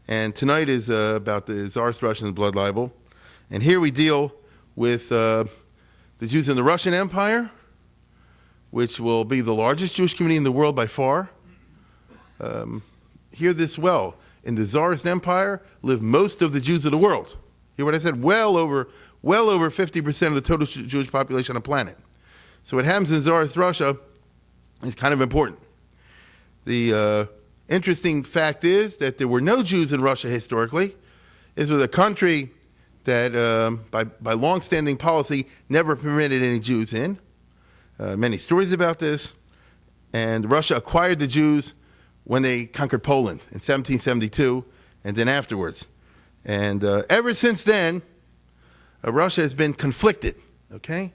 And tonight is about the Czarist Russian blood libel. And here we deal with the Jews in the Russian Empire, which will be the largest Jewish community in the world by far. Hear this well. In the Czarist Empire live most of the Jews of the world. Hear what I said? Well over 50% of the total Jewish population on the planet. So what happens in Czarist Russia is kind of important. The interesting fact is that there were no Jews in Russia historically. This was a country that, by long-standing policy, never permitted any Jews in. Many stories about this. And Russia acquired the Jews when they conquered Poland in 1772, and then afterwards. And ever since then, Russia has been conflicted, okay?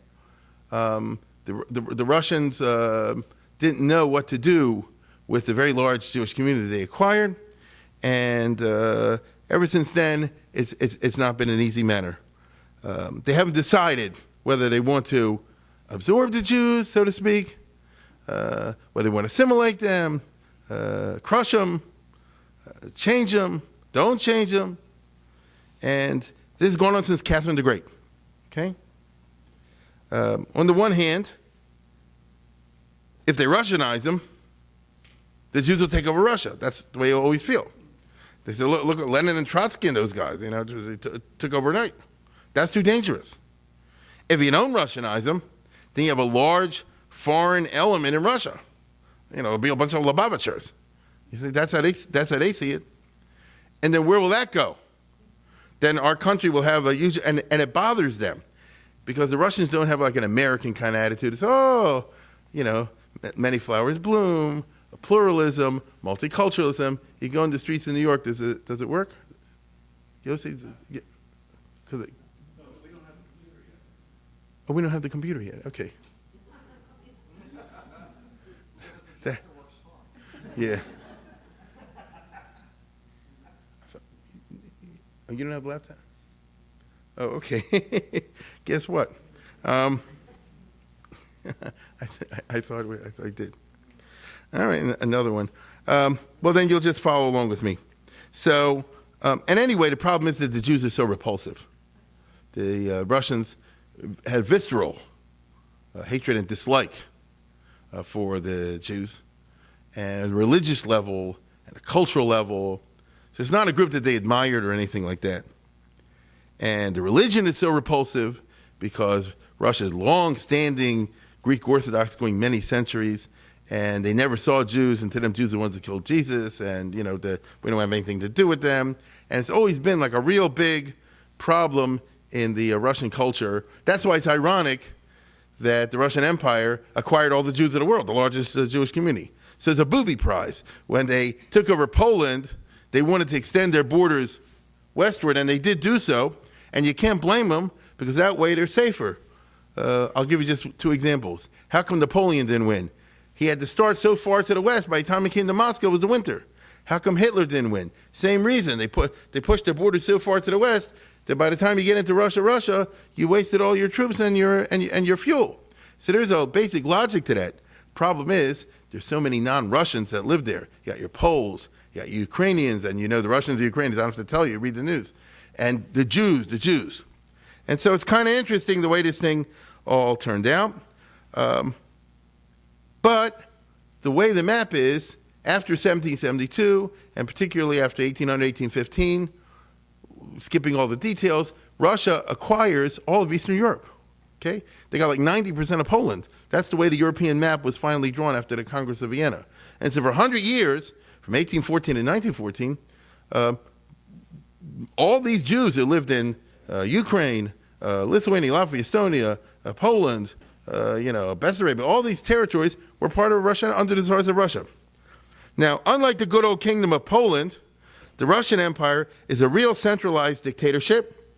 The Russians didn't know what to do with the very large Jewish community they acquired, and ever since then, it's not been an easy matter. They haven't decided whether they want to absorb the Jews, so to speak, whether they want to assimilate them, crush them, change them, don't change them. And this has gone on since Catherine the Great, okay? On the one hand, if they Russianize them, the Jews will take over Russia. That's the way you always feel. They say, look at Lenin and Trotsky and those guys, they took overnight. That's too dangerous. If you don't Russianize them, then you have a large foreign element in Russia. It'll be a bunch of Lubavitchers. You see, that's how they see it. And then where will that go? Then our country will have a huge, and it bothers them because the Russians don't have like an American kind of attitude. It's, many flowers bloom, pluralism, multiculturalism. You go in the streets in New York, does it work? Yossi, yeah. No, we don't have the computer yet. Oh, we don't have the computer yet. Okay. Yeah. Oh, you don't have a laptop? Oh, okay. Guess what? I thought I did. All right, another one. Well, then you'll just follow along with me. So, and anyway, the problem is that the Jews are so repulsive. The Russians had visceral hatred and dislike for the Jews, and a religious level and a cultural level. So it's not a group that they admired or anything like that. And the religion is so repulsive because Russia's long-standing Greek Orthodox going many centuries, and they never saw Jews, and to them Jews are the ones that killed Jesus, and we don't have anything to do with them. And it's always been like a real big problem in the Russian culture. That's why it's ironic that the Russian Empire acquired all the Jews of the world, the largest Jewish community. So it's a booby prize. When they took over Poland, they wanted to extend their borders westward, and they did do so, and you can't blame them because that way they're safer. I'll give you just two examples. How come Napoleon didn't win? He had to start so far to the west. By the time he came to Moscow, it was the winter. How come Hitler didn't win? Same reason. They pushed their borders so far to the west that by the time you get into Russia, you wasted all your troops and your fuel. So there's a basic logic to that. Problem is, there's so many non-Russians that live there. You got your Poles, you got Ukrainians, and the Russians and Ukrainians, I don't have to tell you, read the news. And the Jews. And so it's kind of interesting the way this thing all turned out. But the way the map is, after 1772, and particularly after 1800, 1815, skipping all the details, Russia acquires all of Eastern Europe. Okay? They got like 90% of Poland. That's the way the European map was finally drawn after the Congress of Vienna. And so for 100 years, from 1814 to 1914, all these Jews who lived in Ukraine, Lithuania, Latvia, Estonia, Poland, Bessarabia, all these territories were part of Russia under the Tsars of Russia. Now, unlike the good old kingdom of Poland, the Russian Empire is a real centralized dictatorship,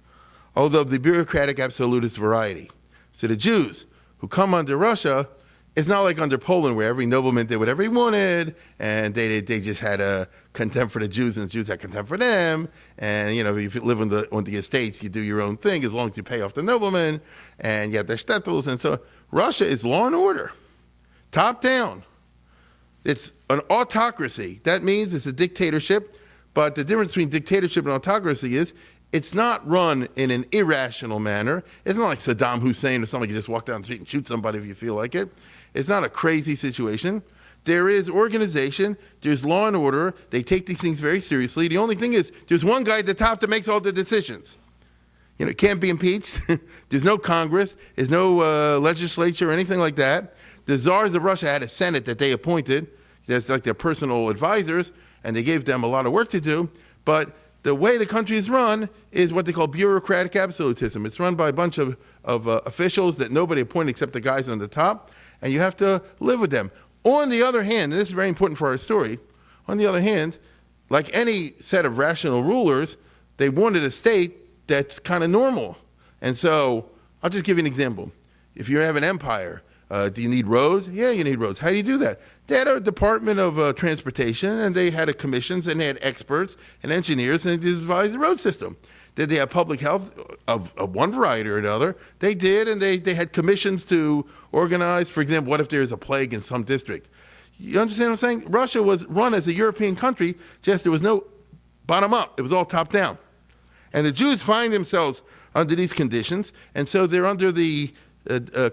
although of the bureaucratic absolutist variety. So the Jews who come under Russia, it's not like under Poland where every nobleman did whatever he wanted, and they just had a contempt for the Jews, and the Jews had contempt for them. And if you live on the estates, you do your own thing as long as you pay off the nobleman, and you have their shtetls. And so Russia is law and order, top down. It's an autocracy. That means it's a dictatorship, But the difference between dictatorship and autocracy is it's not run in an irrational manner. It's not like Saddam Hussein or somebody you just walk down the street and shoot somebody if you feel like it. It's not a crazy situation. There is organization. There's law and order. They take these things very seriously. The only thing is there's one guy at the top that makes all the decisions. It can't be impeached. There's no Congress. There's no legislature or anything like that. The czars of Russia had a Senate that they appointed. That's like their personal advisors, and they gave them a lot of work to do. But the way the country is run is what they call bureaucratic absolutism. It's run by a bunch of officials that nobody appointed except the guys on the top, and you have to live with them. On the other hand, and this is very important for our story, on the other hand, like any set of rational rulers, they wanted a state that's kind of normal. And so I'll just give you an example. If you have an empire, do you need roads? Yeah, you need roads. How do you do that? They had a department of transportation, and they had commissions, and they had experts and engineers, and they devised the road system. Did they have public health of one variety or another? They did, and they had commissions to organize. For example, what if there's a plague in some district? You understand what I'm saying? Russia was run as a European country, just there was no bottom up. It was all top down. And the Jews find themselves under these conditions, and so they're under the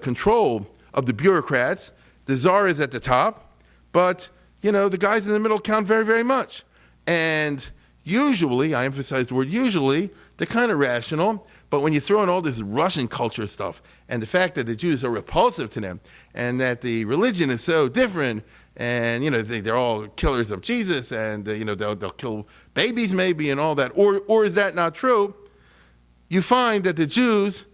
control of the bureaucrats. The czar is at the top, but the guys in the middle count very, very much. And usually, I emphasize the word usually, they're kind of rational, but when you throw in all this Russian culture stuff, and the fact that the Jews are repulsive to them, and that the religion is so different, and they're all killers of Jesus, and they'll kill babies maybe and all that, or is that not true? You find that the Jews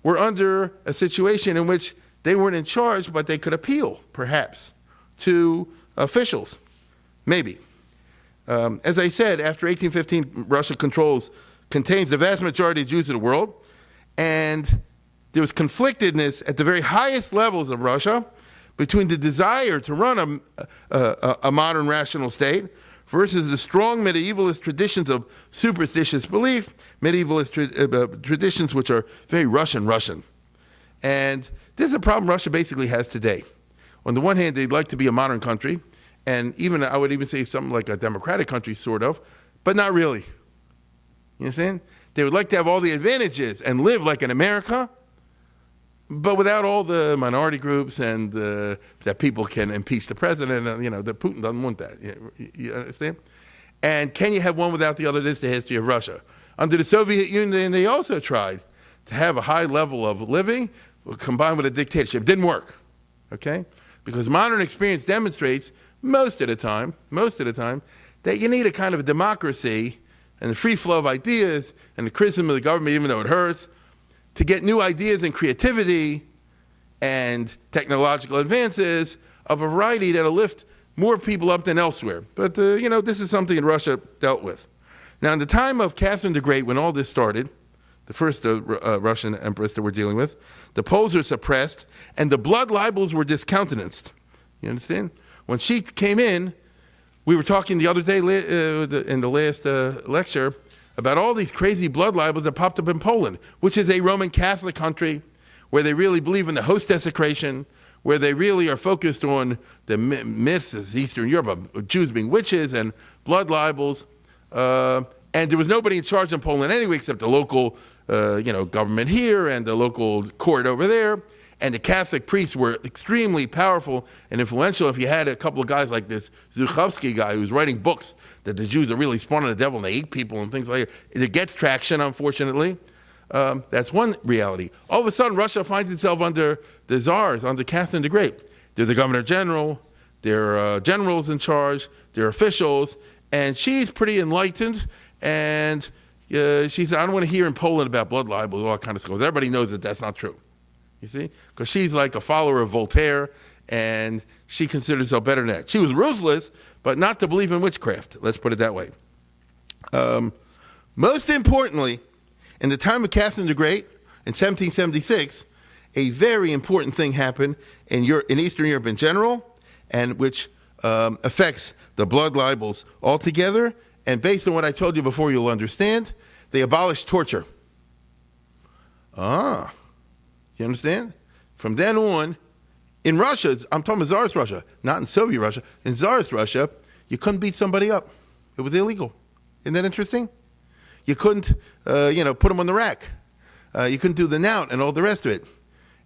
were under a situation in which they weren't in charge, but they could appeal, perhaps, to officials, maybe. As I said, after 1815, Russia contains the vast majority of Jews in the world, and there was conflictedness at the very highest levels of Russia between the desire to run a modern rational state versus the strong medievalist traditions of superstitious belief, medievalist traditions which are very Russian. And this is a problem Russia basically has today. On the one hand, they'd like to be a modern country, and I would even say something like a democratic country, sort of, but not really. You understand? They would like to have all the advantages and live like in America, but without all the minority groups and that people can impeach the president. That Putin doesn't want that. You understand? And can you have one without the other? This is the history of Russia. Under the Soviet Union, they also tried to have a high level of living combined with a dictatorship. It didn't work, okay? Because modern experience demonstrates most of the time, that you need a kind of a democracy and the free flow of ideas and the criticism of the government, even though it hurts, to get new ideas and creativity and technological advances of a variety that'll lift more people up than elsewhere. But, this is something that Russia dealt with. Now, in the time of Catherine the Great, when all this started, the first Russian empress that we're dealing with, the Poles were suppressed, and the blood libels were discountenanced. You understand? When she came in, we were talking the other day in the last lecture about all these crazy blood libels that popped up in Poland, which is a Roman Catholic country where they really believe in the host desecration, where they really are focused on the myths of Eastern Europe of Jews being witches and blood libels. And there was nobody in charge in Poland anyway except the local government here and the local court over there. And the Catholic priests were extremely powerful and influential. If you had a couple of guys like this Zukhovsky guy who's writing books that the Jews are really spawning the devil and they eat people and things like that, it gets traction, unfortunately. That's one reality. All of a sudden, Russia finds itself under the czars, under Catherine the Great. They're the governor general, there are generals in charge, there are officials, and she's pretty enlightened. And she said, I don't want to hear in Poland about blood libels, all that kind of stuff. Everybody knows that that's not true. You see? Because she's like a follower of Voltaire, and she considers herself better than that. She was ruthless, but not to believe in witchcraft. Let's put it that way. Most importantly, in the time of Catherine the Great, in 1776, a very important thing happened in Eastern Europe in general, and which affects the blood libels altogether. And based on what I told you before, you'll understand, they abolished torture. You understand? From then on, in Russia, I'm talking about Tsarist Russia, not in Soviet Russia. In Tsarist Russia, you couldn't beat somebody up. It was illegal. Isn't that interesting? You couldn't, put them on the rack. You couldn't do the knout and all the rest of it.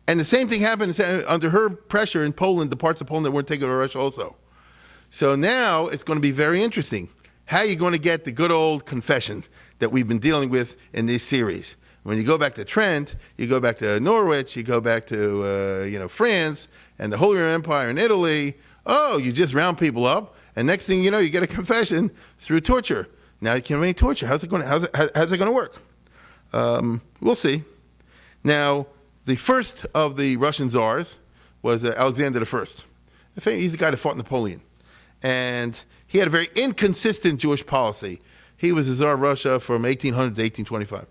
And the same thing happened under her pressure in Poland, the parts of Poland that weren't taken to Russia also. So now it's going to be very interesting. How are you going to get the good old confessions that we've been dealing with in this series? When you go back to Trent, you go back to Norwich, you go back to France and the Holy Roman Empire in Italy. Oh, you just round people up, and next thing you know, you get a confession through torture. Now you can't really torture. How's it going to work? We'll see. Now, the first of the Russian czars was Alexander I. He's the guy that fought Napoleon, and he had a very inconsistent Jewish policy. He was a czar of Russia from 1800 to 1825.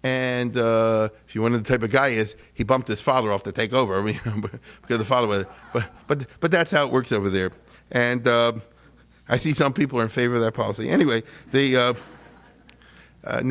And if you wonder the type of guy he is, he bumped his father off to take over. Because the father was, but that's how it works over there. And I see some people are in favor of that policy. Anyway, now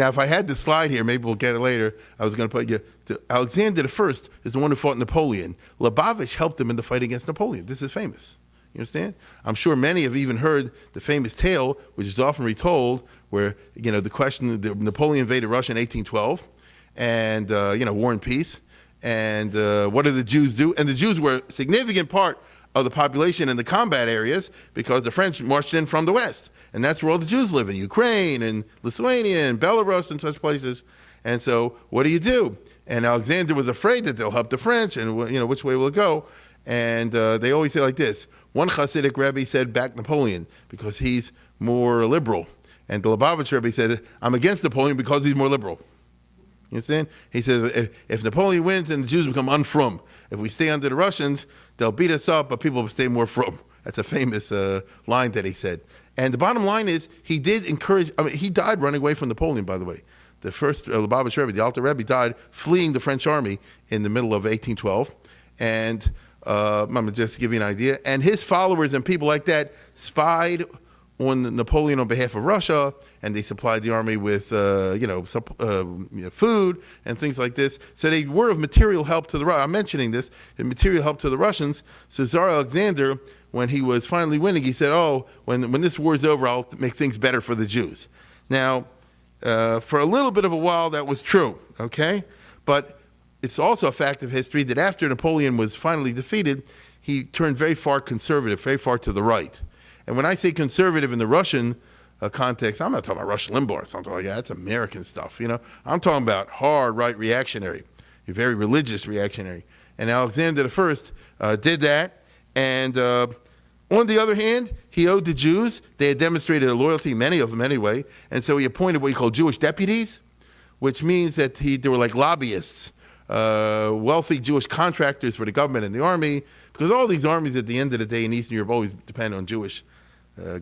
if I had the slide here, maybe we'll get it later. I was going to put Alexander I is the one who fought Napoleon. Lubavitch helped him in the fight against Napoleon. This is famous. You understand? I'm sure many have even heard the famous tale, which is often retold, where, the question, Napoleon invaded Russia in 1812, and, War and Peace, and what did the Jews do? And the Jews were a significant part of the population in the combat areas because the French marched in from the West, and that's where all the Jews live, in Ukraine and Lithuania and Belarus and such places. And so what do? And Alexander was afraid that they'll help the French, and, which way will it go? And they always say like this. One Hasidic Rabbi said, back Napoleon, because he's more liberal. And the Lubavitch Rabbi said, I'm against Napoleon because he's more liberal. You understand? He said, if Napoleon wins, then the Jews become unfrum. If we stay under the Russians, they'll beat us up, but people will stay more frum. That's a famous line that he said. And the bottom line is, he did encourage, he died running away from Napoleon, by the way. The first Lubavitch Rebbe, the Alter Rebbe, died fleeing the French army in the middle of 1812. And I'm going to just give you an idea. And his followers and people like that spied on Napoleon on behalf of Russia, and they supplied the army with, food and things like this. So they were of material help to the Russians. I'm mentioning this, material help to the Russians. So Tsar Alexander, when he was finally winning, he said, when this war's over, I'll make things better for the Jews. Now, for a little bit of a while, that was true, okay? But it's also a fact of history that after Napoleon was finally defeated, he turned very far conservative, very far to the right. And when I say conservative in the Russian context, I'm not talking about Rush Limbaugh or something like that. That's American stuff, I'm talking about hard right reactionary, a very religious reactionary. And Alexander I did that. And on the other hand, he owed the Jews. They had demonstrated a loyalty, many of them anyway. And so he appointed what he called Jewish deputies, which means that they were like lobbyists, wealthy Jewish contractors for the government and the army, because all these armies at the end of the day in Eastern Europe always depend on Jewish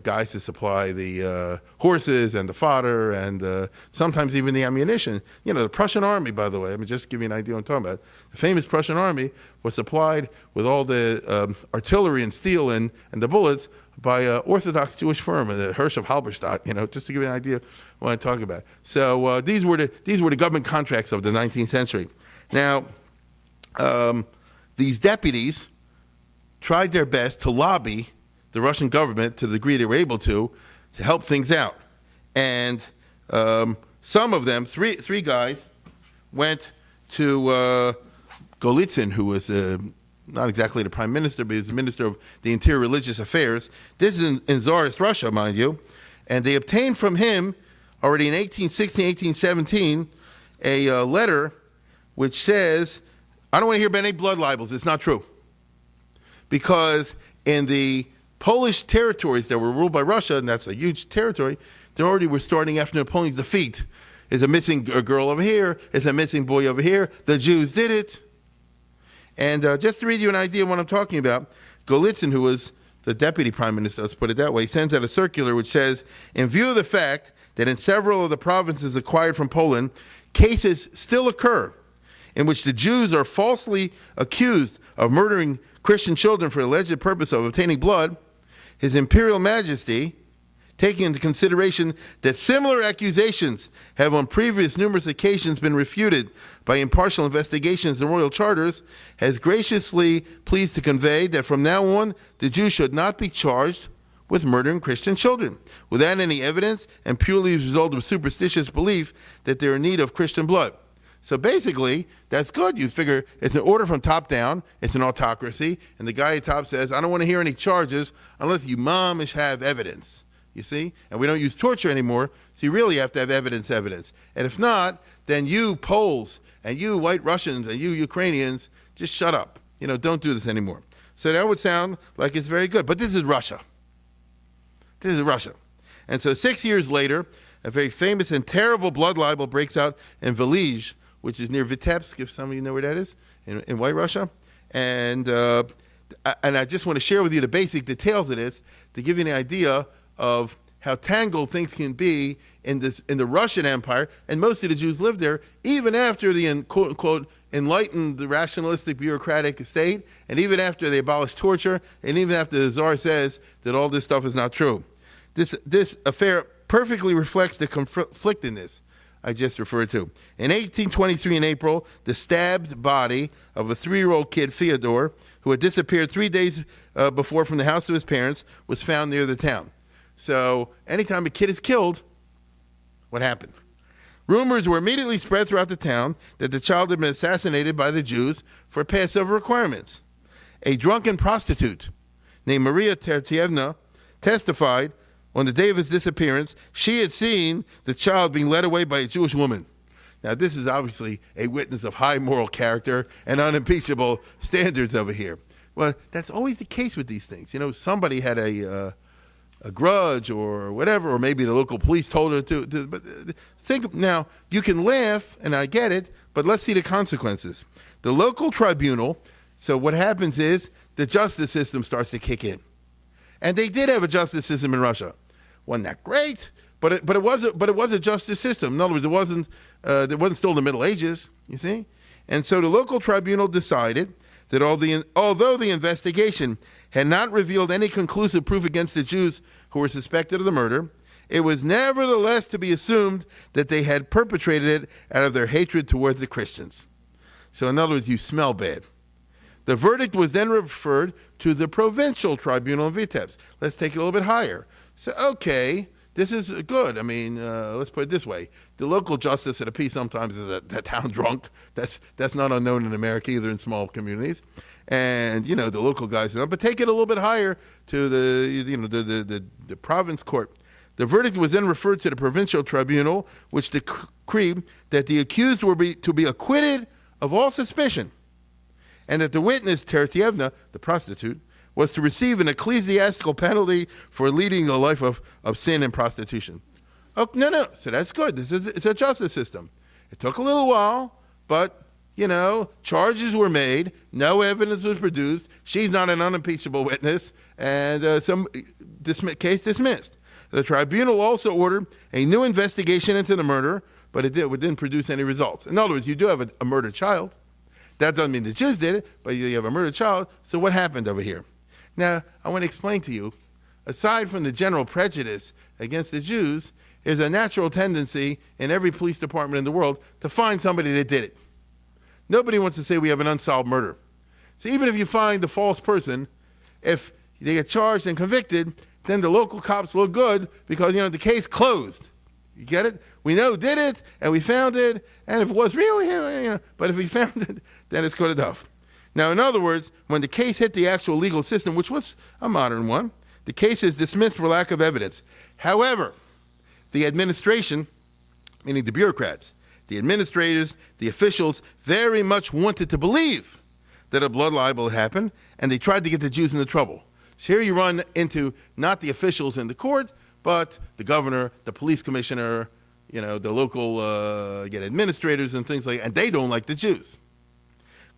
guys to supply the horses and the fodder and sometimes even the ammunition. The Prussian army, by the way, just give you an idea what I'm talking about. The famous Prussian army was supplied with all the artillery and steel and the bullets by an Orthodox Jewish firm, the Hirsch of Halberstadt, just to give you an idea what I'm talking about. So these were the government contracts of the 19th century. Now, these deputies tried their best to lobby the Russian government to the degree they were able to help things out. And some of them, three guys, went to Golitsyn, who was not exactly the prime minister, but he was the minister of the interior religious affairs. This is in Czarist Russia, mind you. And they obtained from him, already in 1816, 1817, a letter which says, I don't want to hear about any blood libels. It's not true. Because in the Polish territories that were ruled by Russia, and that's a huge territory, they already were starting after Napoleon's defeat. Is a missing girl over here, is a missing boy over here, the Jews did it. And just to read you an idea of what I'm talking about, Golitsyn, who was the deputy prime minister, let's put it that way, sends out a circular which says, in view of the fact that in several of the provinces acquired from Poland, cases still occur in which the Jews are falsely accused of murdering Christian children for the alleged purpose of obtaining blood, His Imperial Majesty, taking into consideration that similar accusations have on previous numerous occasions been refuted by impartial investigations and royal charters, has graciously pleased to convey that from now on the Jews should not be charged with murdering Christian children without any evidence and purely as a result of superstitious belief that they're in need of Christian blood. So basically, that's good. You figure it's an order from top down, it's an autocracy, and the guy at top says, I don't want to hear any charges unless you momish have evidence, you see? And we don't use torture anymore, so you really have to have evidence. And if not, then you Poles and you White Russians and you Ukrainians, just shut up. Don't do this anymore. So that would sound like it's very good. But this is Russia. And so 6 years later, a very famous and terrible blood libel breaks out in Velvel, which is near Vitebsk, if some of you know where that is, in White Russia. And I just want to share with you the basic details of this to give you an idea of how tangled things can be in the Russian Empire, and most of the Jews lived there, even after the quote-unquote enlightened, the rationalistic, bureaucratic state, and even after they abolished torture, and even after the Tsar says that all this stuff is not true. This affair perfectly reflects the conflictedness I just referred to. In 1823, in April, the stabbed body of a 3-year-old kid, Fyodor, who had disappeared 3 days before from the house of his parents, was found near the town. So anytime a kid is killed, what happened? Rumors were immediately spread throughout the town that the child had been assassinated by the Jews for Passover requirements. A drunken prostitute named Maria Tertievna testified on the day of his disappearance, she had seen the child being led away by a Jewish woman. Now, this is obviously a witness of high moral character and unimpeachable standards over here. Well, that's always the case with these things. Somebody had a grudge or whatever, or maybe the local police told her to. But think now, you can laugh, and I get it, but let's see the consequences. The local tribunal. So what happens is the justice system starts to kick in, and they did have a justice system in Russia. Wasn't that great, but it was a justice system. In other words, it wasn't still the Middle Ages, you see. And so the local tribunal decided that although the investigation had not revealed any conclusive proof against the Jews who were suspected of the murder, it was nevertheless to be assumed that they had perpetrated it out of their hatred towards the Christians. So in other words, you smell bad. The verdict was then referred to the provincial tribunal in Vitebsk. Let's take it a little bit higher. So, okay, this is good. I mean, let's put it this way. The local justice of the peace sometimes is a town drunk. That's not unknown in America either, in small communities. And, the local guys, but take it a little bit higher to the province court. The verdict was then referred to the provincial tribunal, which decreed that the accused were to be acquitted of all suspicion, and that the witness, Tertievna, the prostitute, was to receive an ecclesiastical penalty for leading a life of sin and prostitution. Oh, no. So that's good. It's a justice system. It took a little while, but, charges were made. No evidence was produced. She's not an unimpeachable witness, and case dismissed. The tribunal also ordered a new investigation into the murder, but it didn't produce any results. In other words, you do have a murdered child. That doesn't mean the Jews did it, but you have a murdered child. So what happened over here? Now, I want to explain to you, aside from the general prejudice against the Jews, there's a natural tendency in every police department in the world to find somebody that did it. Nobody wants to say we have an unsolved murder. So even if you find the false person, if they get charged and convicted, then the local cops look good because, the case closed. You get it? We know who did it, and we found it, and if it was really him, but if we found it, then it's good enough. Now, in other words, when the case hit the actual legal system, which was a modern one, the case is dismissed for lack of evidence. However, the administration, meaning the bureaucrats, the administrators, the officials, very much wanted to believe that a blood libel had happened, and they tried to get the Jews into trouble. So here you run into not the officials in the court, but the governor, the police commissioner, the local administrators and things like that, and they don't like the Jews.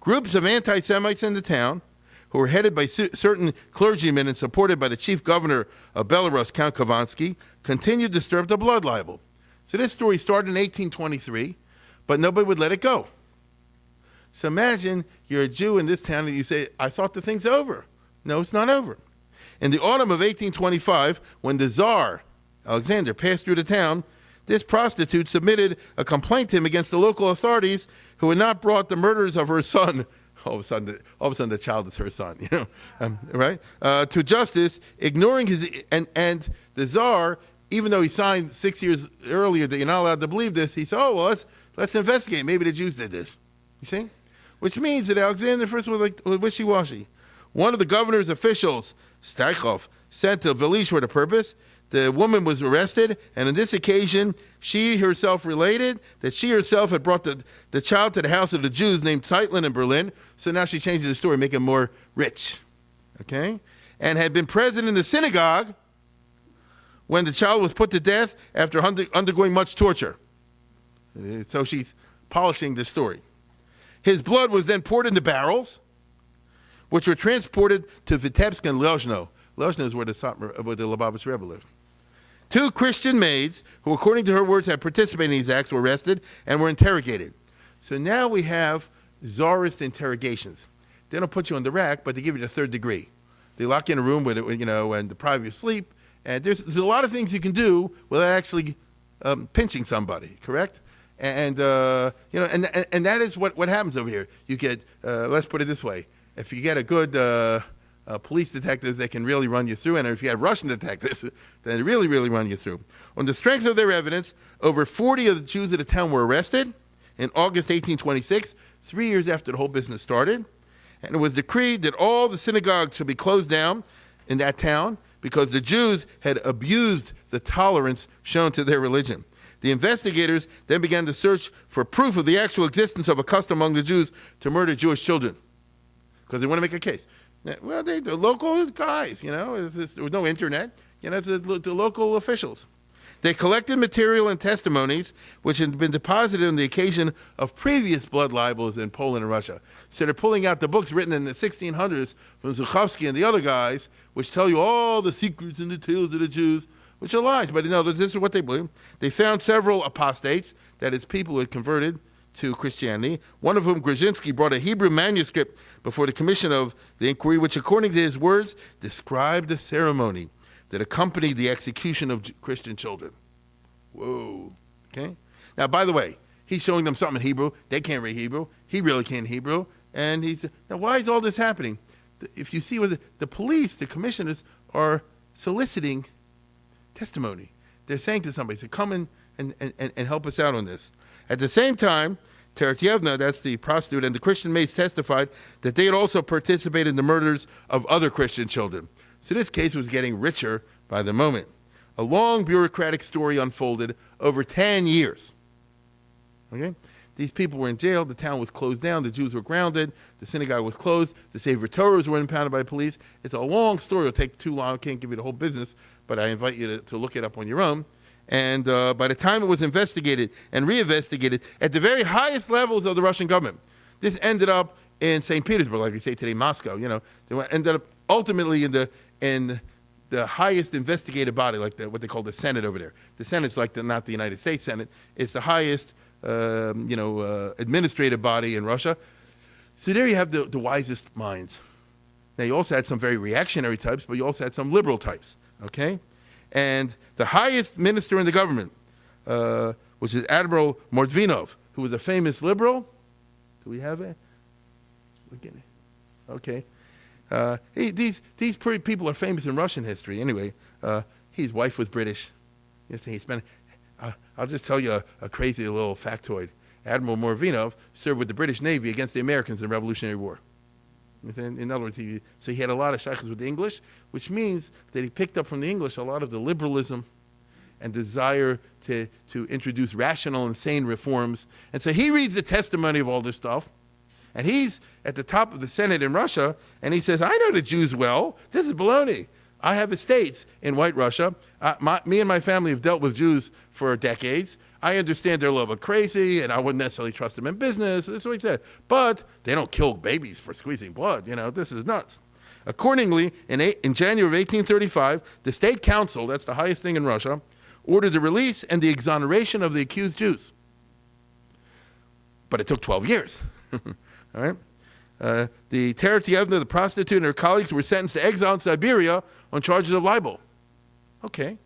Groups of anti-Semites in the town, who were headed by certain clergymen and supported by the chief governor of Belarus, Count Khovansky, continued to stir up the blood libel. So this story started in 1823, but nobody would let it go. So imagine you're a Jew in this town and you say, I thought the thing's over. No, it's not over. In the autumn of 1825, when the Tsar, Alexander, passed through the town, this prostitute submitted a complaint to him against the local authorities who had not brought the murders of her son all of a sudden the child is her son, right? To justice, ignoring his, and the Tsar, even though he signed 6 years earlier that you're not allowed to believe this, he said, oh, well, let's investigate. Maybe the Jews did this. You see? Which means that Alexander I was wishy-washy. One of the governor's officials, Steichhoff, sent to Velish for the purpose. The woman was arrested, and on this occasion, she herself related that she herself had brought the child to the house of the Jews named Zeitlin in Berlin. So now she changes the story, making him more rich. Okay? And had been present in the synagogue when the child was put to death after undergoing much torture. So she's polishing the story. His blood was then poured into barrels, which were transported to Vitebsk and Lozhno. Lozhno is where the Lubavitch Rebbe lived. 2 Christian maids, who according to her words had participated in these acts, were arrested and were interrogated. So now we have Czarist interrogations. They don't put you on the rack, but they give you the 3rd degree. They lock you in a room with it, and deprive you of sleep. And there's a lot of things you can do without actually pinching somebody, correct? And that is what happens over here. You get, let's put it this way, if you get a good police detectives, they can really run you through, and if you have Russian detectives, then they really, really run you through. On the strength of their evidence, over 40 of the Jews of the town were arrested in August 1826, 3 years after the whole business started, and it was decreed that all the synagogues should be closed down in that town because the Jews had abused the tolerance shown to their religion. The investigators then began to search for proof of the actual existence of a custom among the Jews to murder Jewish children because they want to make a case. Well, they're the local guys, there was no internet, it's the local officials. They collected material and testimonies which had been deposited on the occasion of previous blood libels in Poland and Russia. So they're pulling out the books written in the 1600s from Zukhovsky and the other guys, which tell you all the secrets and details of the Jews, which are lies, but no, this is what they believe. They found several apostates, that is, people who had converted to Christianity, one of whom, Grzinski, brought a Hebrew manuscript before the commission of the inquiry, which, according to his words, described the ceremony that accompanied the execution of Christian children. Whoa. Okay? Now, by the way, he's showing them something in Hebrew. They can't read Hebrew. He really can't Hebrew. And now why is all this happening? If you see what the police, the commissioners, are soliciting testimony. They're saying to somebody, so come in and help us out on this. At the same time, Teretievna, that's the prostitute, and the Christian maids testified that they had also participated in the murders of other Christian children. So this case was getting richer by the moment. A long bureaucratic story unfolded over 10 years. Okay? These people were in jail, the town was closed down, the Jews were grounded, the synagogue was closed, the Sefer Torahs were impounded by police. It's a long story, it'll take too long, I can't give you the whole business, but I invite you to look it up on your own. And by the time it was investigated and reinvestigated at the very highest levels of the Russian government, this ended up in St. Petersburg, like we say today, Moscow. They ended up ultimately in the highest investigative body, like what they call the Senate over there. The Senate's like not the United States Senate; it's the highest, administrative body in Russia. So there you have the wisest minds. Now you also had some very reactionary types, but you also had some liberal types. Okay, and the highest minister in the government, which is Admiral Mordvinov, who was a famous liberal. Do we have it? Okay. These people are famous in Russian history. Anyway, his wife was British. I'll just tell you a crazy little factoid. Admiral Mordvinov served with the British Navy against the Americans in the Revolutionary War. In other words, he had a lot of shaykhs with the English, which means that he picked up from the English a lot of the liberalism and desire to introduce rational and sane reforms. And so he reads the testimony of all this stuff, and he's at the top of the Senate in Russia, and he says, I know the Jews well. This is baloney. I have estates in White Russia. Me and my family have dealt with Jews for decades. I understand they're a little bit crazy, and I wouldn't necessarily trust them in business. That's what he said. But they don't kill babies for squeezing blood. This is nuts. Accordingly, in January of 1835, the State Council, that's the highest thing in Russia, ordered the release and the exoneration of the accused Jews. But it took 12 years. All right? The Teretievna, the prostitute, and her colleagues were sentenced to exile in Siberia on charges of libel. Okay.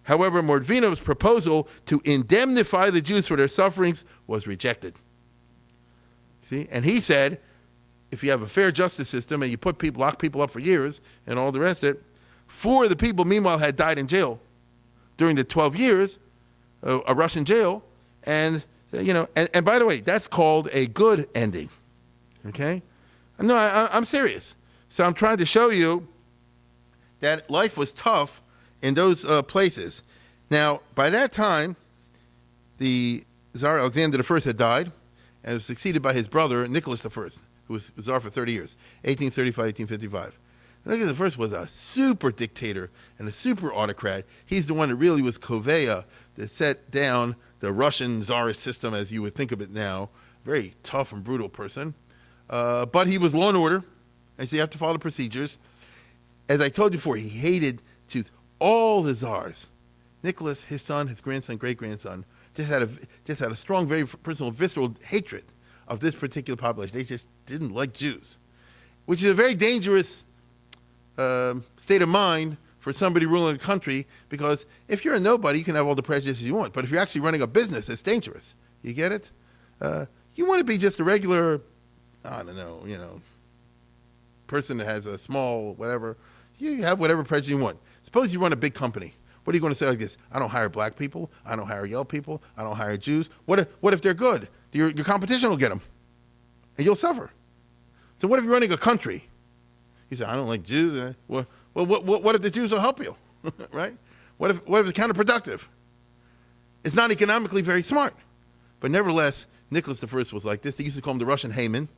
However, Mordvinov's proposal to indemnify the Jews for their sufferings was rejected. See? And he said, if you have a fair justice system and you lock people up for years and all the rest of it, 4 of the people, meanwhile, had died in jail during the 12 years, a Russian jail, and by the way, that's called a good ending, okay? No, I'm serious. So I'm trying to show you that life was tough in those places. Now, by that time, the Tsar Alexander I had died and was succeeded by his brother, Nicholas I, who was Tsar for 30 years, 1835, 1855. Nicholas I was a super dictator and a super autocrat. He's the one that really was Kovea that set down the Russian Czarist system as you would think of it now. Very tough and brutal person. But he was law and order, and so you have to follow the procedures. As I told you before, he hated Jews. All the Tsars, Nicholas, his son, his grandson, great-grandson, just had a strong, very personal, visceral hatred of this particular population. They just didn't like Jews, which is a very dangerous state of mind for somebody ruling a country, because if you're a nobody, you can have all the prejudices you want. But if you're actually running a business, it's dangerous. You get it? You want to be just a regular, I don't know, person that has a small whatever. You have whatever prejudice you want. Suppose you run a big company. What are you going to say like this? I don't hire black people. I don't hire yellow people. I don't hire Jews. What if they're good? Your competition will get them, and you'll suffer. So what if you're running a country? You say, I don't like Jews. Well, what if the Jews will help you, right? What if it's counterproductive? It's not economically very smart. But nevertheless, Nicholas I was like this. They used to call him the Russian Haman,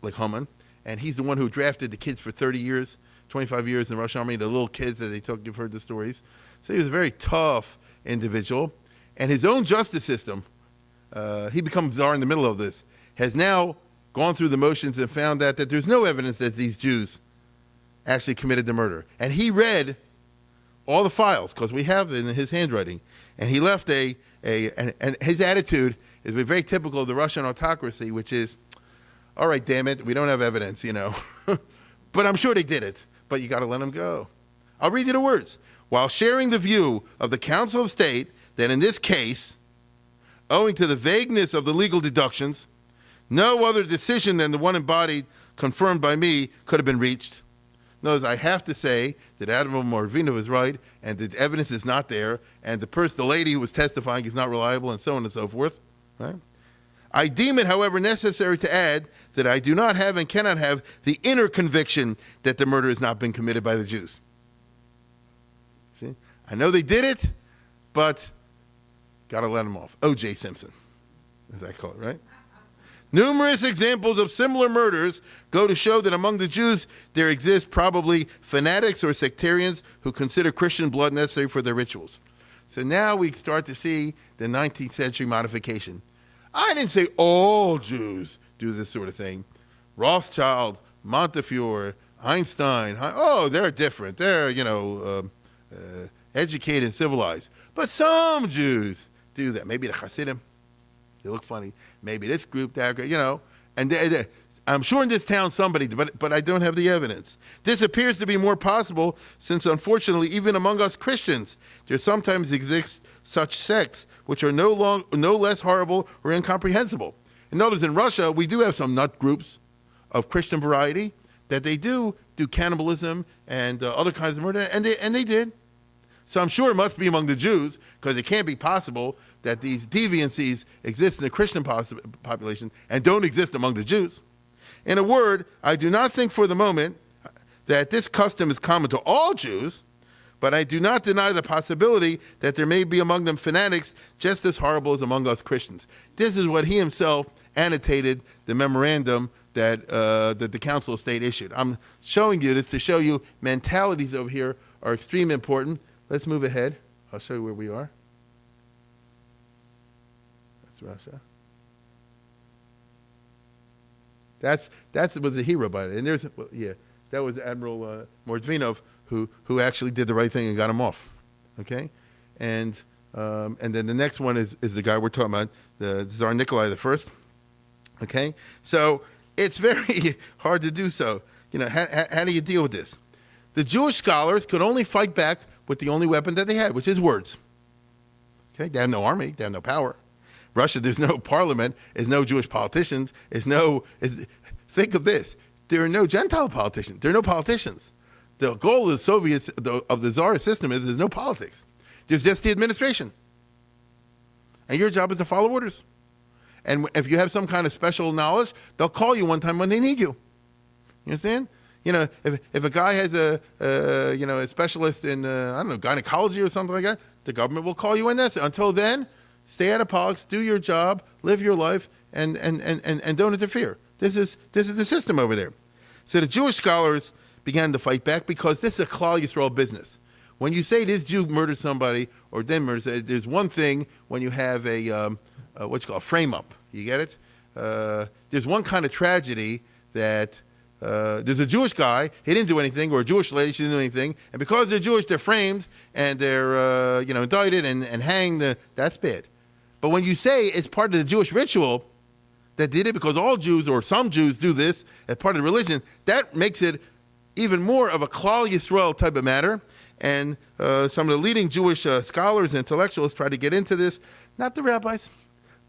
like Haman, and he's the one who drafted the kids for 30 years, 25 years in the Russian army, the little kids that they took. You've heard the stories. So he was a very tough individual. And his own justice system, he becomes czar in the middle of this, has now gone through the motions and found out that there's no evidence that these Jews actually committed the murder. And he read all the files, because we have it in his handwriting. And he left and his attitude is very typical of the Russian autocracy, which is, all right, damn it, we don't have evidence, But I'm sure they did it. But you got to let them go. I'll read you the words. While sharing the view of the Council of State that in this case, owing to the vagueness of the legal deductions, no other decision than the one embodied, confirmed by me, could have been reached. Notice, I have to say that Admiral Morvinov is right, and the evidence is not there, and the lady who was testifying is not reliable, and so on and so forth. Right? I deem it, however, necessary to add that I do not have and cannot have the inner conviction that the murder has not been committed by the Jews. See? I know they did it, but got to let them off. O.J. Simpson, as I call it, right? Numerous examples of similar murders go to show that among the Jews there exist probably fanatics or sectarians who consider Christian blood necessary for their rituals. So now we start to see the 19th century modification. I didn't say all Jews do this sort of thing. Rothschild, Montefiore, Einstein, they're different. They're, educated and civilized. But some Jews do that. Maybe the Hasidim, they look funny. Maybe this group, that group, and I'm sure in this town somebody, but I don't have the evidence. This appears to be more possible since, unfortunately, even among us Christians, there sometimes exists such sects which are no less horrible or incomprehensible. And notice in Russia, we do have some nut groups of Christian variety that they do cannibalism and other kinds of murder, and they did. So I'm sure it must be among the Jews, because it can't be possible that these deviancies exist in the Christian population and don't exist among the Jews. In a word, I do not think for the moment that this custom is common to all Jews, but I do not deny the possibility that there may be among them fanatics just as horrible as among us Christians. This is what he himself annotated the memorandum that the Council of State issued. I'm showing you this to show you mentalities over here are extremely important. Let's move ahead. I'll show you where we are. That's Russia. That was the hero by it. And that was Admiral Morvinov who actually did the right thing and got him off. Okay? And then the next one is the guy we're talking about, the Tsar Nikolai I. Okay? So it's very hard to do so. How do you deal with this? The Jewish scholars could only fight back with the only weapon that they had, which is words. Okay? They have no army. They have no power. Russia, there's no parliament. There's no Jewish politicians. think of this. There are no Gentile politicians. There are no politicians. The goal of the Soviets, of the Tsarist system is there's no politics. There's just the administration. And your job is to follow orders. And if you have some kind of special knowledge, they'll call you one time when they need you. You understand? If a guy has a specialist in, gynecology or something like that, the government will call you in this. Until then, stay out of politics, do your job, live your life, and don't interfere. This is the system over there. So the Jewish scholars began to fight back because this is a Klal Yisrael business. When you say this Jew murdered somebody or didn't murder, there's one thing when you have a frame-up. You get it? There's one kind of tragedy that there's a Jewish guy, he didn't do anything, or a Jewish lady, she didn't do anything, and because they're Jewish, they're framed, and they're indicted and hanged. That's bad. But when you say it's part of the Jewish ritual that did it, because all Jews, or some Jews do this as part of the religion, that makes it even more of a Klal Yisrael type of matter. And some of the leading Jewish scholars and intellectuals try to get into this. Not the rabbis,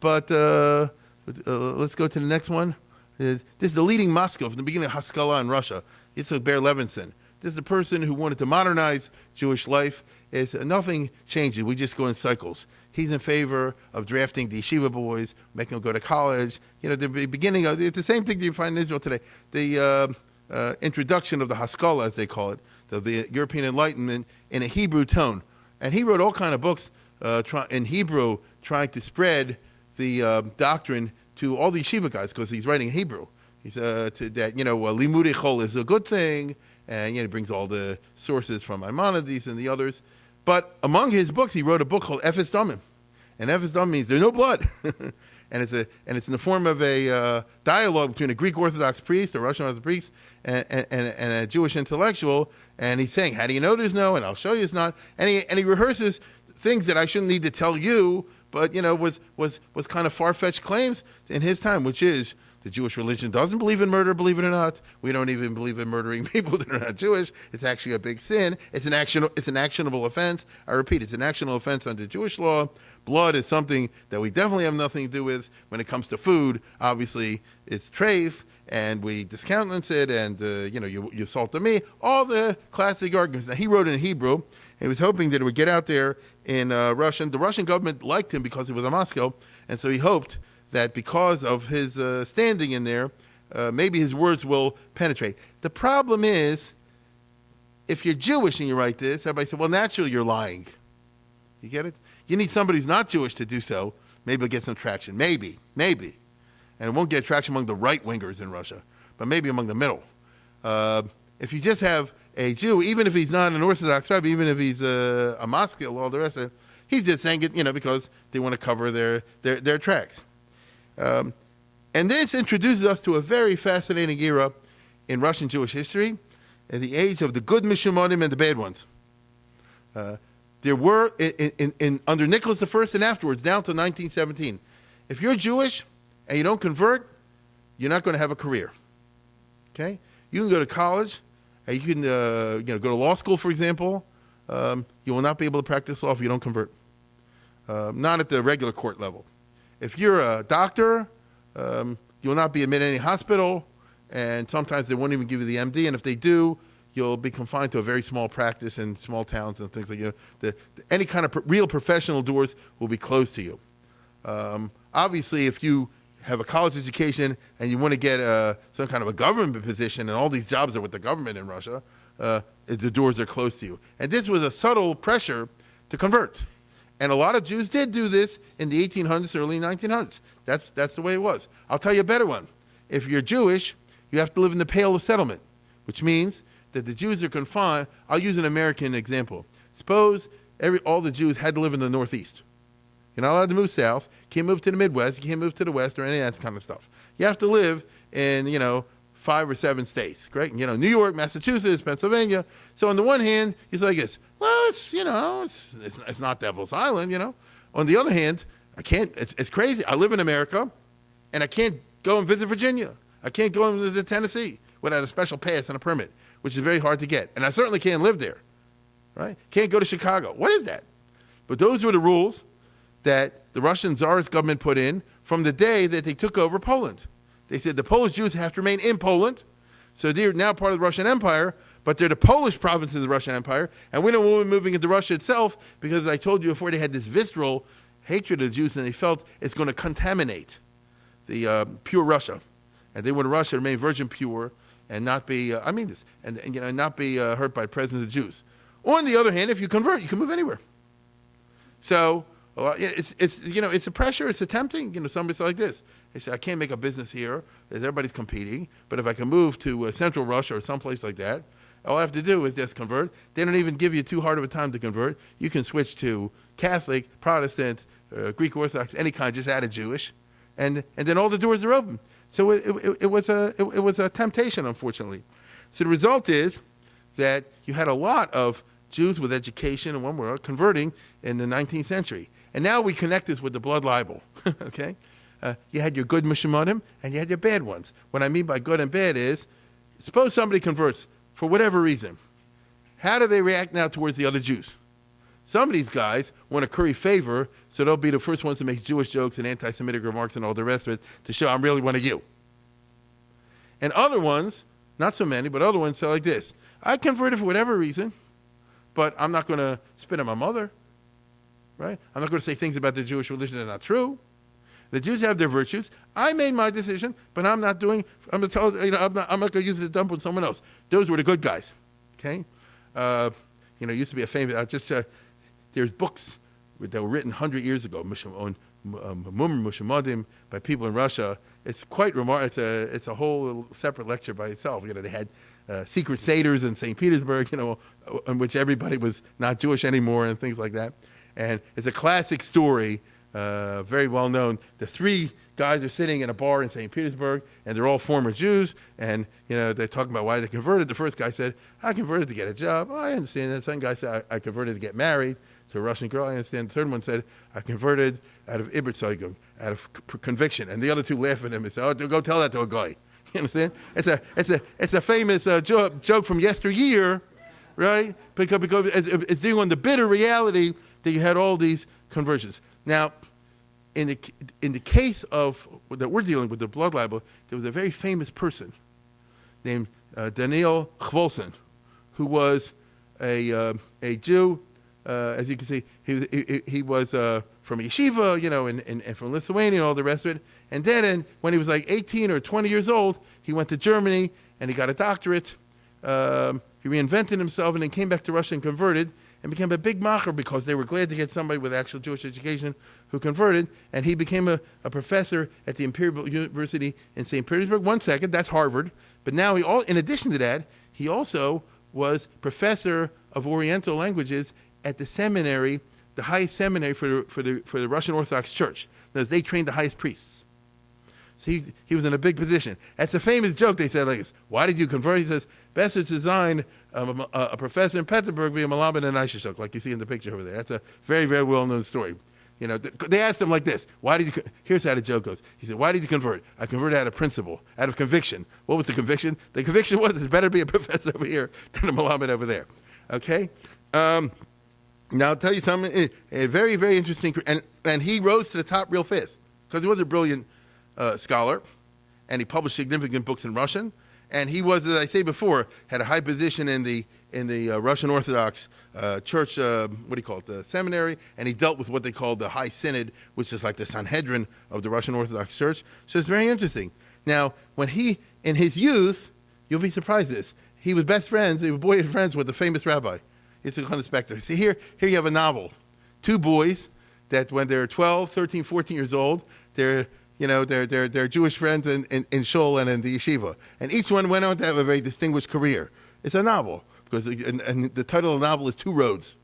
but let's go to the next one. This is the leading Moscow from the beginning of Haskalah in Russia. Yitzhak Ber Levinson. This is the person who wanted to modernize Jewish life. Nothing changes. We just go in cycles. He's in favor of drafting the yeshiva boys, making them go to college. The beginning of it's the same thing that you find in Israel today. The introduction of the Haskalah, as they call it, the European Enlightenment, in a Hebrew tone. And he wrote all kind of books in Hebrew, trying to spread the doctrine to all the yeshiva guys, because he's writing in Hebrew. He's Limudei Chol is a good thing, and he brings all the sources from Maimonides and the others. But among his books, he wrote a book called Efes Damim, and Efes Damim means there's no blood, and it's in the form of a dialogue between a Greek Orthodox priest, a Russian Orthodox priest, and a Jewish intellectual. And he's saying, "How do you know there's no?" And I'll show you it's not. And he rehearses things that I shouldn't need to tell you, but was kind of far-fetched claims in his time, which is the Jewish religion doesn't believe in murder, believe it or not. We don't even believe in murdering people that are not Jewish. It's actually a big sin. It's an actionable offense. I repeat, it's an actionable offense under Jewish law. Blood is something that we definitely have nothing to do with. When it comes to food, obviously it's treif, and we discountenance it, and you salt the meat. All the classic arguments. Now, he wrote in Hebrew. He was hoping that it would get out there in Russian. The Russian government liked him because he was a Moscow, and so he hoped that because of his standing in there, maybe his words will penetrate. The problem is, if you're Jewish and you write this, everybody said, well, naturally you're lying. You get it? You need somebody who's not Jewish to do so. Maybe it'll get some traction. Maybe. And it won't get traction among the right-wingers in Russia, but maybe among the middle. If you just have a Jew, even if he's not an Orthodox Rabbi, even if he's a Moscow, all the rest of it, he's just saying it, because they want to cover their tracks. And this introduces us to a very fascinating era in Russian Jewish history, in the age of the good Mishumonim and the bad ones. There were, under Nicholas I and afterwards, down to 1917, if you're Jewish and you don't convert, you're not going to have a career. Okay? You can go to college, and you can go to law school, for example. You will not be able to practice law if you don't convert. Not at the regular court level. If you're a doctor, you will not be admitted to any hospital, and sometimes they won't even give you the MD, and if they do, you'll be confined to a very small practice in small towns and things like that. Any kind of real professional doors will be closed to you. Obviously, if you have a college education and you want to get some kind of a government position, and all these jobs are with the government in Russia, the doors are closed to you. And this was a subtle pressure to convert. And a lot of Jews did do this in the 1800s, early 1900s. That's the way it was. I'll tell you a better one. If you're Jewish, you have to live in the Pale of Settlement, which means that the Jews are confined. I'll use an American example. Suppose all the Jews had to live in the Northeast. You're not allowed to move south. Can't move to the Midwest. You can't move to the West or any of that kind of stuff. You have to live in, 5 or 7 states. Great. New York, Massachusetts, Pennsylvania. So on the one hand, he's like this. Well, it's not Devil's Island, On the other hand, I can't. It's crazy. I live in America, and I can't go and visit Virginia. I can't go into Tennessee without a special pass and a permit, which is very hard to get. And I certainly can't live there, right? Can't go to Chicago. What is that? But those were the rules that the Russian Tsarist government put in from the day that they took over Poland. They said the Polish Jews have to remain in Poland, so they're now part of the Russian Empire, but they're the Polish province of the Russian Empire, and we don't want them moving into Russia itself because, as I told you before, they had this visceral hatred of the Jews, and they felt it's going to contaminate the pure Russia, and they want Russia to remain virgin pure and not be, not be hurt by the presence of the Jews. On the other hand, if you convert, you can move anywhere. So it's a pressure, it's a tempting. Somebody said like this. They say, I can't make a business here, as everybody's competing, but if I can move to Central Russia or someplace like that, all I have to do is just convert. They don't even give you too hard of a time to convert. You can switch to Catholic, Protestant, Greek Orthodox, any kind, just add a Jewish, and then all the doors are open. So it was a temptation, unfortunately. So the result is that you had a lot of Jews with education and one word converting in the 19th century. And now we connect this with the blood libel, okay? You had your good mishemonim and you had your bad ones. What I mean by good and bad is, suppose somebody converts for whatever reason. How do they react now towards the other Jews? Some of these guys want to curry favor, so they'll be the first ones to make Jewish jokes and anti-Semitic remarks and all the rest of it to show I'm really one of you. And other ones, not so many, but other ones say like this. I converted for whatever reason, but I'm not going to spit on my mother, right? I'm not going to say things about the Jewish religion that are not true. The Jews have their virtues. I made my decision, but I'm not going to use it to dump on someone else. Those were the good guys, okay? Used to be a famous, there's books that were written 100 years ago, on Mushamodim, by people in Russia. It's quite remarkable. It's a whole separate lecture by itself. They had secret seders in St. Petersburg, in which everybody was not Jewish anymore and things like that. And it's a classic story, very well known. The three guys are sitting in a bar in St. Petersburg, and they're all former Jews, and they're talking about why they converted. The first guy said, I converted to get a job. Oh, I understand that. The second guy said, I converted to get married to a Russian girl. I understand. The third one said, I converted out of Iberzeugung, out of conviction. And the other two laugh at him and say, oh, go tell that to a guy. You understand? It's a famous joke from yesteryear, right? Because it's dealing on the bitter reality that you had all these conversions. Now, in the case of that we're dealing with, the blood libel, there was a very famous person named Daniel Chvolson, who was a Jew. As you can see, he was from yeshiva, and from Lithuania and all the rest of it. And then when he was like 18 or 20 years old, he went to Germany and he got a doctorate. He reinvented himself and then came back to Russia and converted and became a big macher because they were glad to get somebody with actual Jewish education who converted. And he became a professor at the Imperial University in St. Petersburg. 1 second, that's Harvard. But now in addition to that, he also was professor of Oriental languages at the seminary, the highest seminary for the Russian Orthodox Church. Because they trained the highest priests. So he was in a big position. That's a famous joke. They said like this, why did you convert? He says, best it's designed a professor in Petersburg be a Malaban and Aishashok, like you see in the picture over there. That's a very, very well-known story. They asked him like this, here's how the joke goes. He said, why did you convert? I converted out of principle, out of conviction. What was the conviction? The conviction was it's better to be a professor over here than a Malaban over there. Okay? Now I'll tell you something, a very, very interesting, and he rose to the top real fast because he was a brilliant scholar, and he published significant books in Russian, and he was, as I say before, had a high position in the Russian Orthodox church, the seminary, and he dealt with what they call the High Synod, which is like the Sanhedrin of the Russian Orthodox Church. So it's very interesting. Now, when in his youth, you'll be surprised at this, he was boyhood friends with the famous rabbi. It's a kind of specter. See, here you have a novel. Two boys that when they're 12, 13, 14 years old, they're Jewish friends in Shul and in the yeshiva. And each one went on to have a very distinguished career. It's a novel, because and the title of the novel is Two Roads.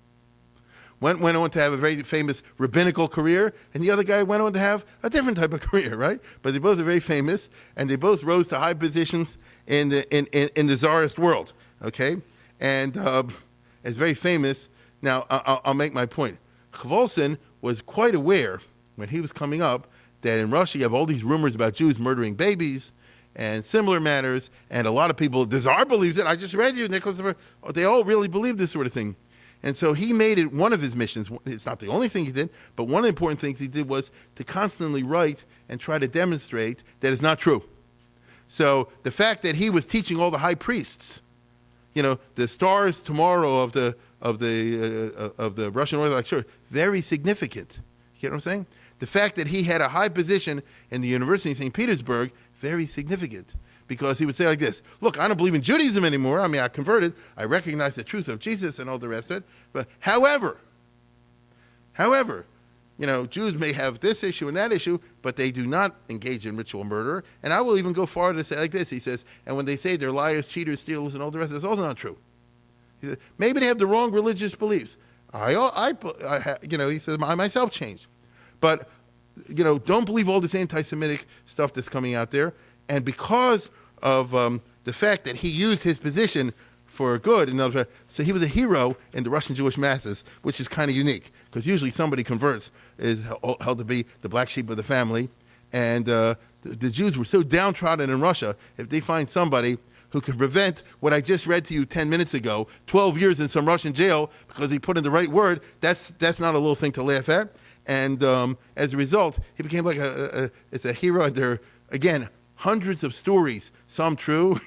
One went on to have a very famous rabbinical career, and the other guy went on to have a different type of career, right? But they both are very famous, and they both rose to high positions in the Czarist world, okay? And it's very famous. Now, I'll make my point. Chvolson was quite aware, when he was coming up, that in Russia you have all these rumors about Jews murdering babies and similar matters, and a lot of people, the Tsar believes it. I just read you, Nicholas. They all really believe this sort of thing. And so he made it one of his missions. It's not the only thing he did, but one of the important things he did was to constantly write and try to demonstrate that it's not true. So the fact that he was teaching all the high priests, the stars tomorrow of the Russian Orthodox Church, very significant. You get what I'm saying? The fact that he had a high position in the University of St. Petersburg, very significant. Because he would say like this, look, I don't believe in Judaism anymore. I mean, I converted. I recognize the truth of Jesus and all the rest of it. But however, Jews may have this issue and that issue, but they do not engage in ritual murder. And I will even go farther to say like this. He says, and when they say they're liars, cheaters, stealers, and all the rest, that's also not true. He says, maybe they have the wrong religious beliefs. He says, I myself changed. But, don't believe all this anti-Semitic stuff that's coming out there. And because of the fact that he used his position for good, so he was a hero in the Russian Jewish masses, which is kind of unique, because usually somebody converts is held to be the black sheep of the family. And the Jews were so downtrodden in Russia, if they find somebody who can prevent what I just read to you 10 minutes ago, 12 years in some Russian jail because he put in the right word, that's not a little thing to laugh at. And as a result, he became like it's a hero. And there, again, hundreds of stories, some true,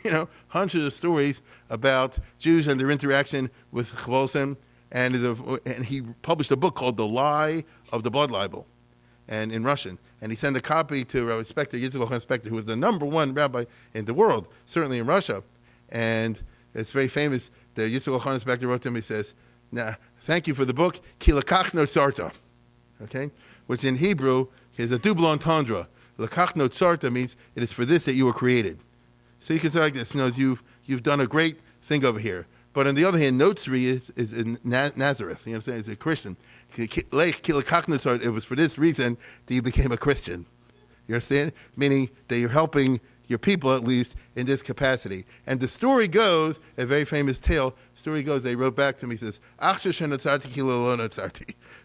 hundreds of stories about Jews and their interaction with Chvolson. And he published a book called The Lie of the Blood Libel, and in Russian. And he sent a copy to Rabbi Yitzchak Spector, who was the number one rabbi in the world, certainly in Russia. And it's very famous. The Yitzchak Spector wrote to him, he says, thank you for the book, Ki lakach notzarta, okay? Which in Hebrew is a double entendre. Lakach notzarta means it is for this that you were created. So you can say like this, you've done a great thing over here. But on the other hand, Notzri is in Nazareth. You know what I'm saying? It's a Christian. It was for this reason that you became a Christian. You understand? Meaning that you're helping your people, at least, in this capacity. And the story goes, a very famous tale, they wrote back to me, says,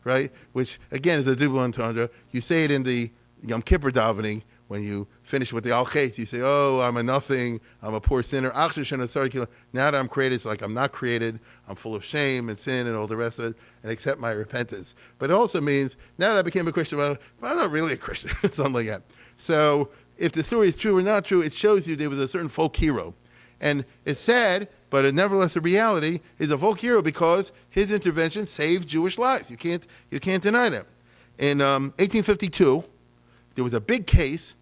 right? Which, again, is a double entendre. You say it in the Yom Kippur davening, when you finish with the Al-Chetz, you say, oh, I'm a nothing, I'm a poor sinner. Now that I'm created, it's like I'm not created, I'm full of shame and sin and all the rest of it, and accept my repentance. But it also means, now that I became a Christian, well, I'm not really a Christian, something like that. So if the story is true or not true, it shows you there was a certain folk hero. And it's sad, but it, nevertheless a reality, is a folk hero because his intervention saved Jewish lives. You can't deny that. In 1852, there was a big case,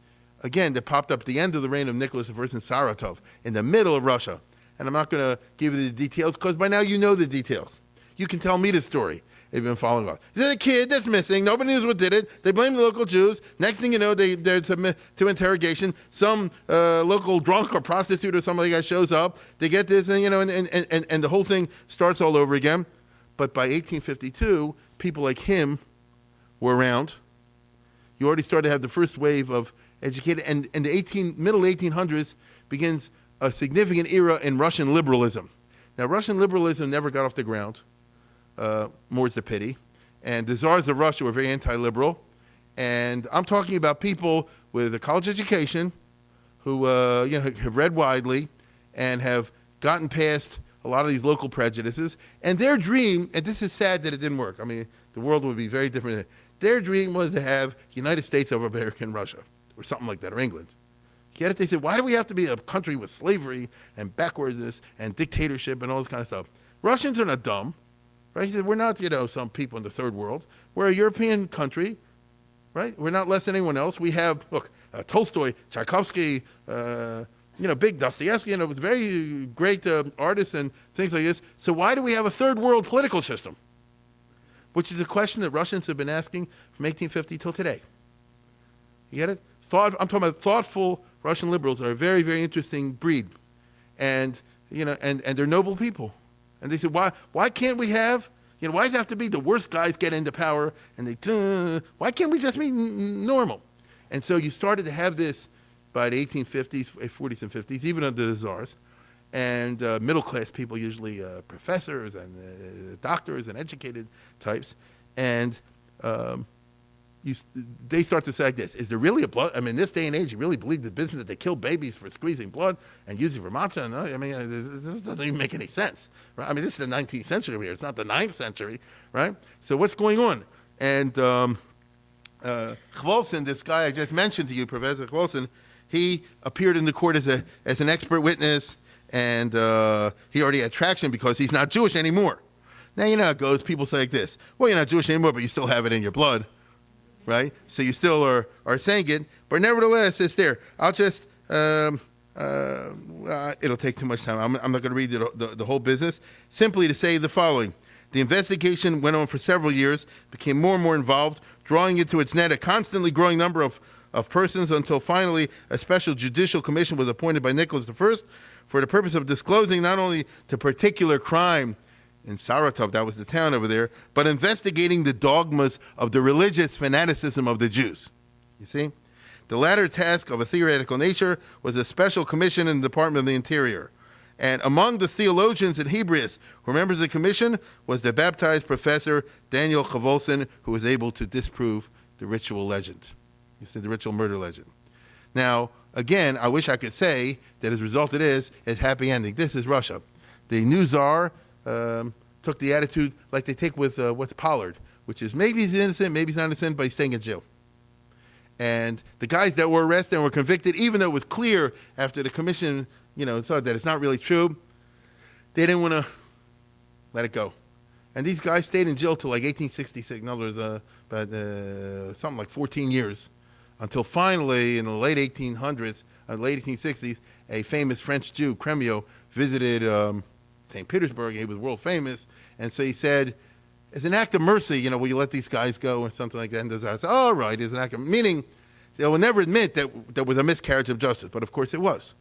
again, that popped up at the end of the reign of Nicholas I in Saratov, in the middle of Russia. And I'm not going to give you the details, because by now you know the details. You can tell me the story if you've been following up. There's a kid that's missing. Nobody knows what did it. They blame the local Jews. Next thing you know, they're submit to interrogation. Some local drunk or prostitute or somebody that shows up. They get this, and the whole thing starts all over again. But by 1852, people like him were around. You already started to have the first wave of educated, and in the middle 1800s begins a significant era in Russian liberalism. Now, Russian liberalism never got off the ground, more's the pity, and the czars of Russia were very anti-liberal, and I'm talking about people with a college education who have read widely and have gotten past a lot of these local prejudices, and their dream, and this is sad that it didn't work, I mean, the world would be very different. Their dream was to have United States of America and Russia, or something like that, or England. Get it? They said, why do we have to be a country with slavery and backwardness and dictatorship and all this kind of stuff? Russians are not dumb, right? He said, we're not, some people in the third world. We're a European country, right? We're not less than anyone else. We have, look, Tolstoy, Tchaikovsky, big Dostoevsky, very great artists and things like this. So why do we have a third world political system? Which is a question that Russians have been asking from 1850 till today. You get it? I'm talking about thoughtful Russian liberals are a very, very interesting breed. And, and they're noble people. And they said, why can't we have, why does it have to be the worst guys get into power and why can't we just be normal? And so you started to have this by the 1850s, 40s and 50s, even under the czars. And middle-class people, usually professors and doctors and educated types. And they start to say like this, is there really a blood? I mean, in this day and age, you really believe the business that they kill babies for squeezing blood and using for matzah? No, I mean, this doesn't even make any sense. Right? I mean, this is the 19th century here. It's not the 9th century, right? So what's going on? And Chvolson, this guy I just mentioned to you, Professor Chvolson, he appeared in the court as an expert witness, and he already had traction because he's not Jewish anymore. Now, you know how it goes. People say like this, well, you're not Jewish anymore, but you still have it in your blood, right? So you still are saying it, but nevertheless, it's there. I'll just, it'll take too much time. I'm not going to read the whole business. Simply to say the following. The investigation went on for several years, became more and more involved, drawing into its net a constantly growing number of persons until finally a special judicial commission was appointed by Nicholas I for the purpose of disclosing not only the particular crime in Saratov, that was the town over there, but investigating the dogmas of the religious fanaticism of the Jews. You see? The latter task of a theoretical nature was a special commission in the Department of the Interior. And among the theologians and Hebraists who were members of the commission was the baptized professor Daniel Chavolson, who was able to disprove the ritual legend. You see, the ritual murder legend. Now, again, I wish I could say that as a result it is a happy ending. This is Russia. The new czar took the attitude like they take with what's Pollard, which is maybe he's innocent, maybe he's not innocent, but he's staying in jail. And the guys that were arrested and were convicted, even though it was clear after the commission, thought that it's not really true, they didn't want to let it go. And these guys stayed in jail till like 1866, in other words, something like 14 years, until finally in the late 1800s, late 1860s, a famous French Jew, Crémieux, visited St. Petersburg, and he was world famous, and so he said, as an act of mercy, will you let these guys go or something like that? And the Tsar said, all right, as an act of, meaning they will never admit that there was a miscarriage of justice, but of course it was.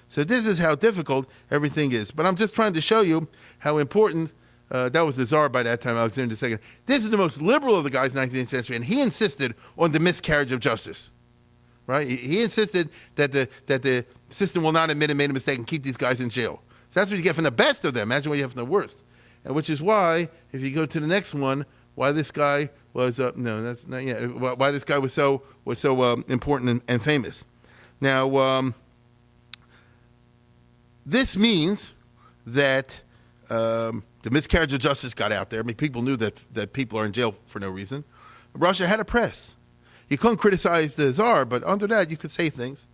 So this is how difficult everything is. But I'm just trying to show you how important, that was the Tsar by that time, Alexander II. This is the most liberal of the guys in the 19th century, and he insisted on the miscarriage of justice, right? He insisted that the system will not admit it made a mistake and keep these guys in jail. So that's what you get from the best of them. Imagine what you have from the worst. And which is why, if you go to the next one, why this guy was, why this guy was so important and famous. Now, this means that the miscarriage of justice got out there. I mean, people knew that people are in jail for no reason. Russia had a press. You couldn't criticize the Tsar, but under that you could say things.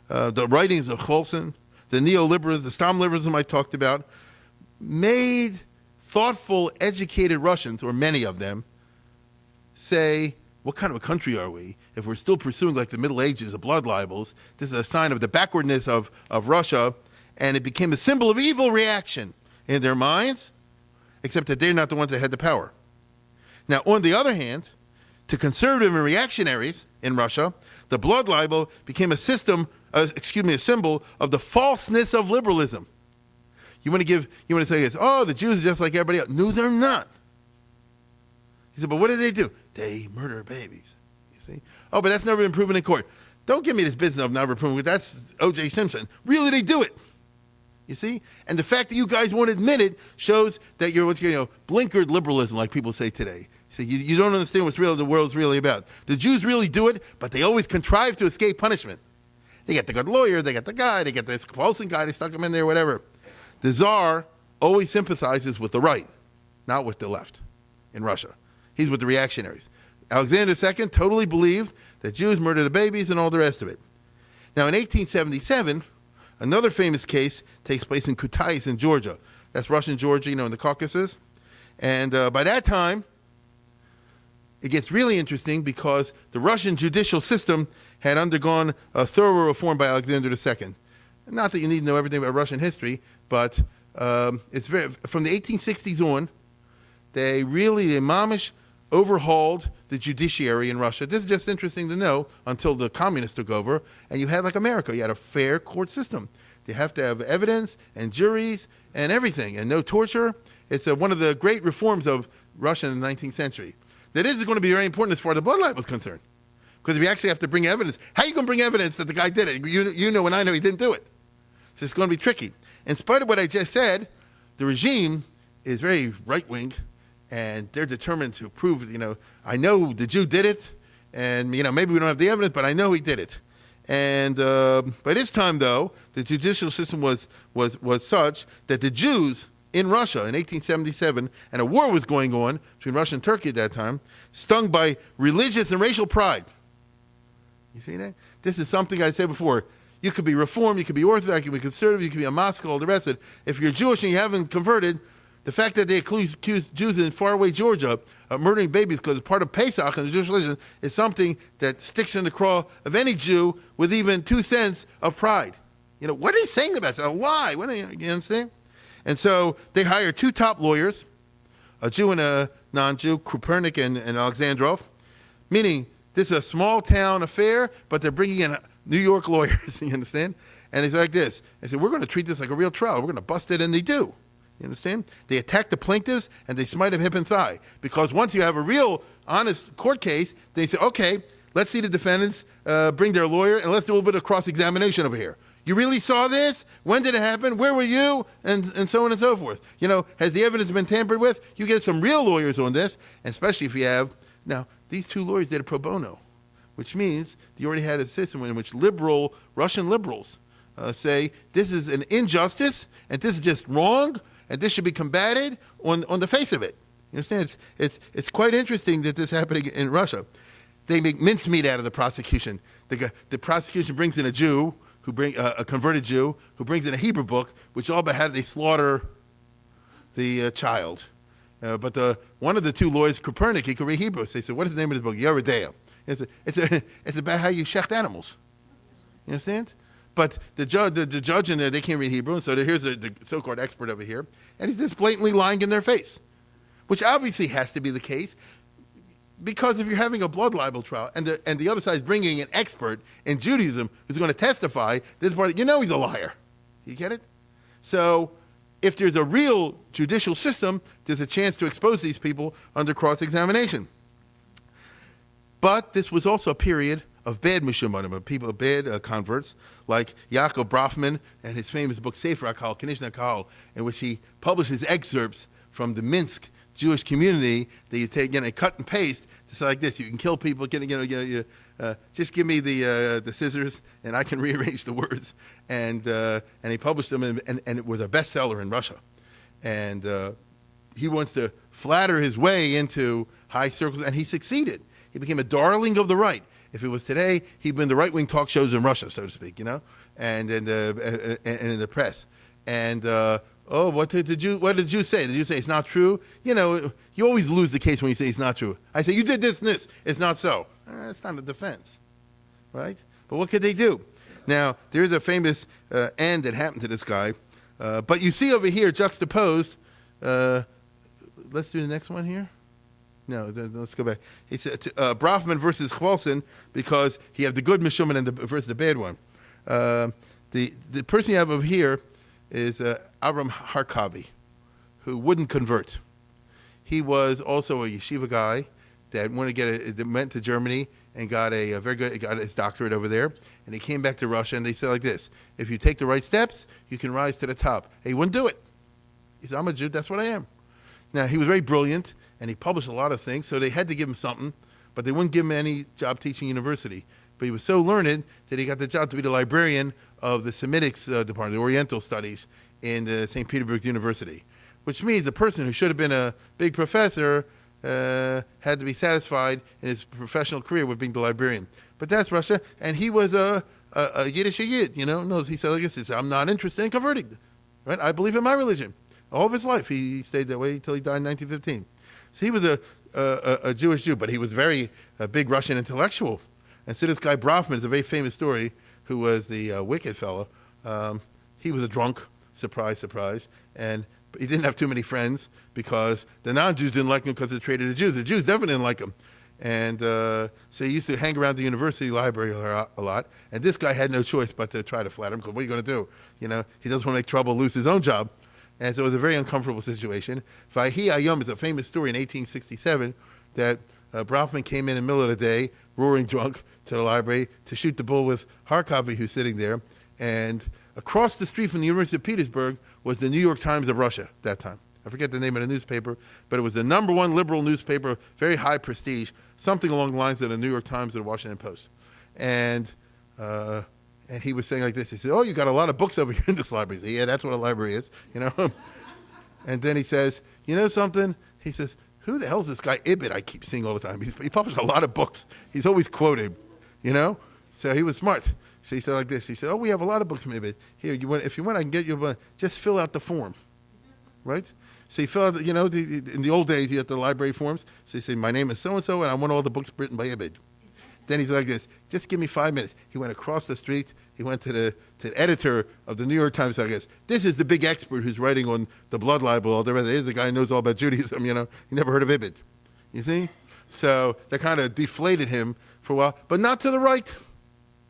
The writings of Kholson, the neoliberalism, the Stalin-liberalism I talked about, made thoughtful, educated Russians, or many of them, say, what kind of a country are we if we're still pursuing like the Middle Ages of blood libels? This is a sign of the backwardness of Russia. And it became a symbol of evil reaction in their minds, except that they're not the ones that had the power. Now, on the other hand, to conservative and reactionaries in Russia, the blood libel became a symbol of the falseness of liberalism. You want to say this, oh, the Jews are just like everybody else. No, they're not. He said, but what did they do? They murder babies. You see? Oh, but that's never been proven in court. Don't give me this business of never proven. That's O.J. Simpson. Really, they do it. You see? And the fact that you guys won't admit it shows that you're blinkered liberalism, like people say today. So you don't understand what the world's really about. The Jews really do it, but they always contrive to escape punishment. They get the good lawyer, they get the guy, they get the Kholson guy, they stuck him in there, whatever. The Tsar always sympathizes with the right, not with the left in Russia. He's with the reactionaries. Alexander II totally believed that Jews murder the babies and all the rest of it. Now, in 1877, another famous case takes place in Kutaisi in Georgia. That's Russian Georgia, in the Caucasus. And by that time, it gets really interesting because the Russian judicial system had undergone a thorough reform by Alexander II. Not that you need to know everything about Russian history, but it's from the 1860s on, they mamish overhauled the judiciary in Russia. This is just interesting to know until the communists took over, and you had like America. You had a fair court system. You have to have evidence and juries and everything, and no torture. It's one of the great reforms of Russia in the 19th century. That is going to be very important as far as the blood libel is concerned. Because if you actually have to bring evidence, how are you going to bring evidence that the guy did it? You know and I know he didn't do it. So it's going to be tricky. In spite of what I just said, the regime is very right-wing, and they're determined to prove, I know the Jew did it, and, maybe we don't have the evidence, but I know he did it. And by this time, though, the judicial system was such that the Jews in Russia in 1877, and a war was going on between Russia and Turkey at that time, stung by religious and racial pride, You see that? This is something I said before. You could be Reformed, you could be Orthodox, you could be conservative, you could be a Moscow, all the rest of it. If you're Jewish and you haven't converted, the fact that they accuse Jews in faraway Georgia of murdering babies because it's part of Pesach in the Jewish religion is something that sticks in the craw of any Jew with even 2 cents of pride. What are they saying about it? It's a lie. You understand? And so they hired 2 top lawyers, a Jew and a non-Jew, Kopernik and Alexandrov, meaning this is a small town affair, but they're bringing in New York lawyers, you understand? And it's like this. They said, we're going to treat this like a real trial. We're going to bust it, and they do. You understand? They attack the plaintiffs, and they smite them hip and thigh. Because once you have a real, honest court case, they say, okay, let's see the defendants bring their lawyer, and let's do a little bit of cross-examination over here. You really saw this? When did it happen? Where were you? And so on and so forth. Has the evidence been tampered with? You get some real lawyers on this, and especially if you have, now, these 2 lawyers did a pro bono, which means you already had a system in which Russian liberals say this is an injustice, and this is just wrong, and this should be combated on the face of it. You understand? It's quite interesting that this is happening in Russia. They make mincemeat out of the prosecution. The prosecution brings in a Jew, a converted Jew, who brings in a Hebrew book, which all about how they slaughter the child. But one of the 2 lawyers, Kopernik, he could read Hebrew. So they said, what is the name of this book? Yeridea. It's about how you shecht animals. You understand? But the judge in there, they can't read Hebrew, and so here's the so-called expert over here, and he's just blatantly lying in their face, which obviously has to be the case, because if you're having a blood libel trial, and the other side is bringing an expert in Judaism who's going to testify, this party, he's a liar. You get it? So if there's a real judicial system, there's a chance to expose these people under cross-examination. But this was also a period of bad mishumanim, people, bad converts, like Yaakov Brafman and his famous book Sefer HaKal, Kanishna Kal, in which he publishes excerpts from the Minsk Jewish community that you take, cut and paste to say like this: you can kill people, just give me the scissors and I can rearrange the words. And he published them, and it was a bestseller in Russia. And he wants to flatter his way into high circles, and he succeeded. He became a darling of the right. If it was today, he'd been the right-wing talk shows in Russia, so to speak, and in the press. And what did you say? Did you say it's not true? You always lose the case when you say it's not true. I say, you did this and this. It's not so. It's not a defense, right? But what could they do? Now, there's a famous end that happened to this guy. But you see over here, juxtaposed, let's do the next one here. No, let's go back. He said Brafman versus Chwalson, because he have the good Meshuman and versus the bad one. The person you have over here is Avram Harkavi, who wouldn't convert. He was also a yeshiva guy that went to Germany and got his doctorate over there, and he came back to Russia, and they said like this: if you take the right steps, you can rise to the top. And he wouldn't do it. He said, I'm a Jew, that's what I am. Now, he was very brilliant, and he published a lot of things, so they had to give him something, but they wouldn't give him any job teaching university. But he was so learned that he got the job to be the librarian of the Semitics department, the Oriental Studies, in the St. Petersburg University, which means the person who should have been a big professor had to be satisfied in his professional career with being the librarian. But that's Russia, and he was a Yiddish Yid, he said like this: he said, I'm not interested in converting, right? I believe in my religion. All of his life, he stayed that way until he died in 1915. So he was a Jewish Jew, but he was a big Russian intellectual. And so this guy Brafman is a very famous story, who was the wicked fellow. He was a drunk, surprise, surprise, and he didn't have too many friends because the non-Jews didn't like him because they traded the Jews. The Jews definitely didn't like him. And so he used to hang around the university library a lot. And this guy had no choice but to try to flatter him, because what are you going to do? He doesn't want to make trouble, lose his own job. And so it was a very uncomfortable situation. Vayhi Ayom is a famous story in 1867 that Brafman came in the middle of the day, roaring drunk, to the library to shoot the bull with Harkavi, who's sitting there. And across the street from the University of Petersburg was the New York Times of Russia that time. I forget the name of the newspaper, but it was the number one liberal newspaper, very high prestige, something along the lines of the New York Times or the Washington Post. And he was saying like this: he said, "Oh, you got a lot of books over here in this library." He said, "Yeah, that's what a library is, And then he says, "You know something?" He says, "Who the hell is this guy Ibid I keep seeing all the time? He published a lot of books. He's always quoted, So he was smart. So he said like this. He said, we have a lot of books from Ibid. Here, if you want, I can get you a book. Just fill out the form, right? So he filled out, in the old days, you had the library forms. So he said, my name is so-and-so, and I want all the books written by Ibid. Then he's like this, just give me 5 minutes. He went across the street. He went to the editor of the New York Times, I guess. This is the big expert who's writing on the blood libel. All the rest. Here's the guy who knows all about Judaism, He never heard of Ibid. You see? So that kind of deflated him for a while. But not to the right.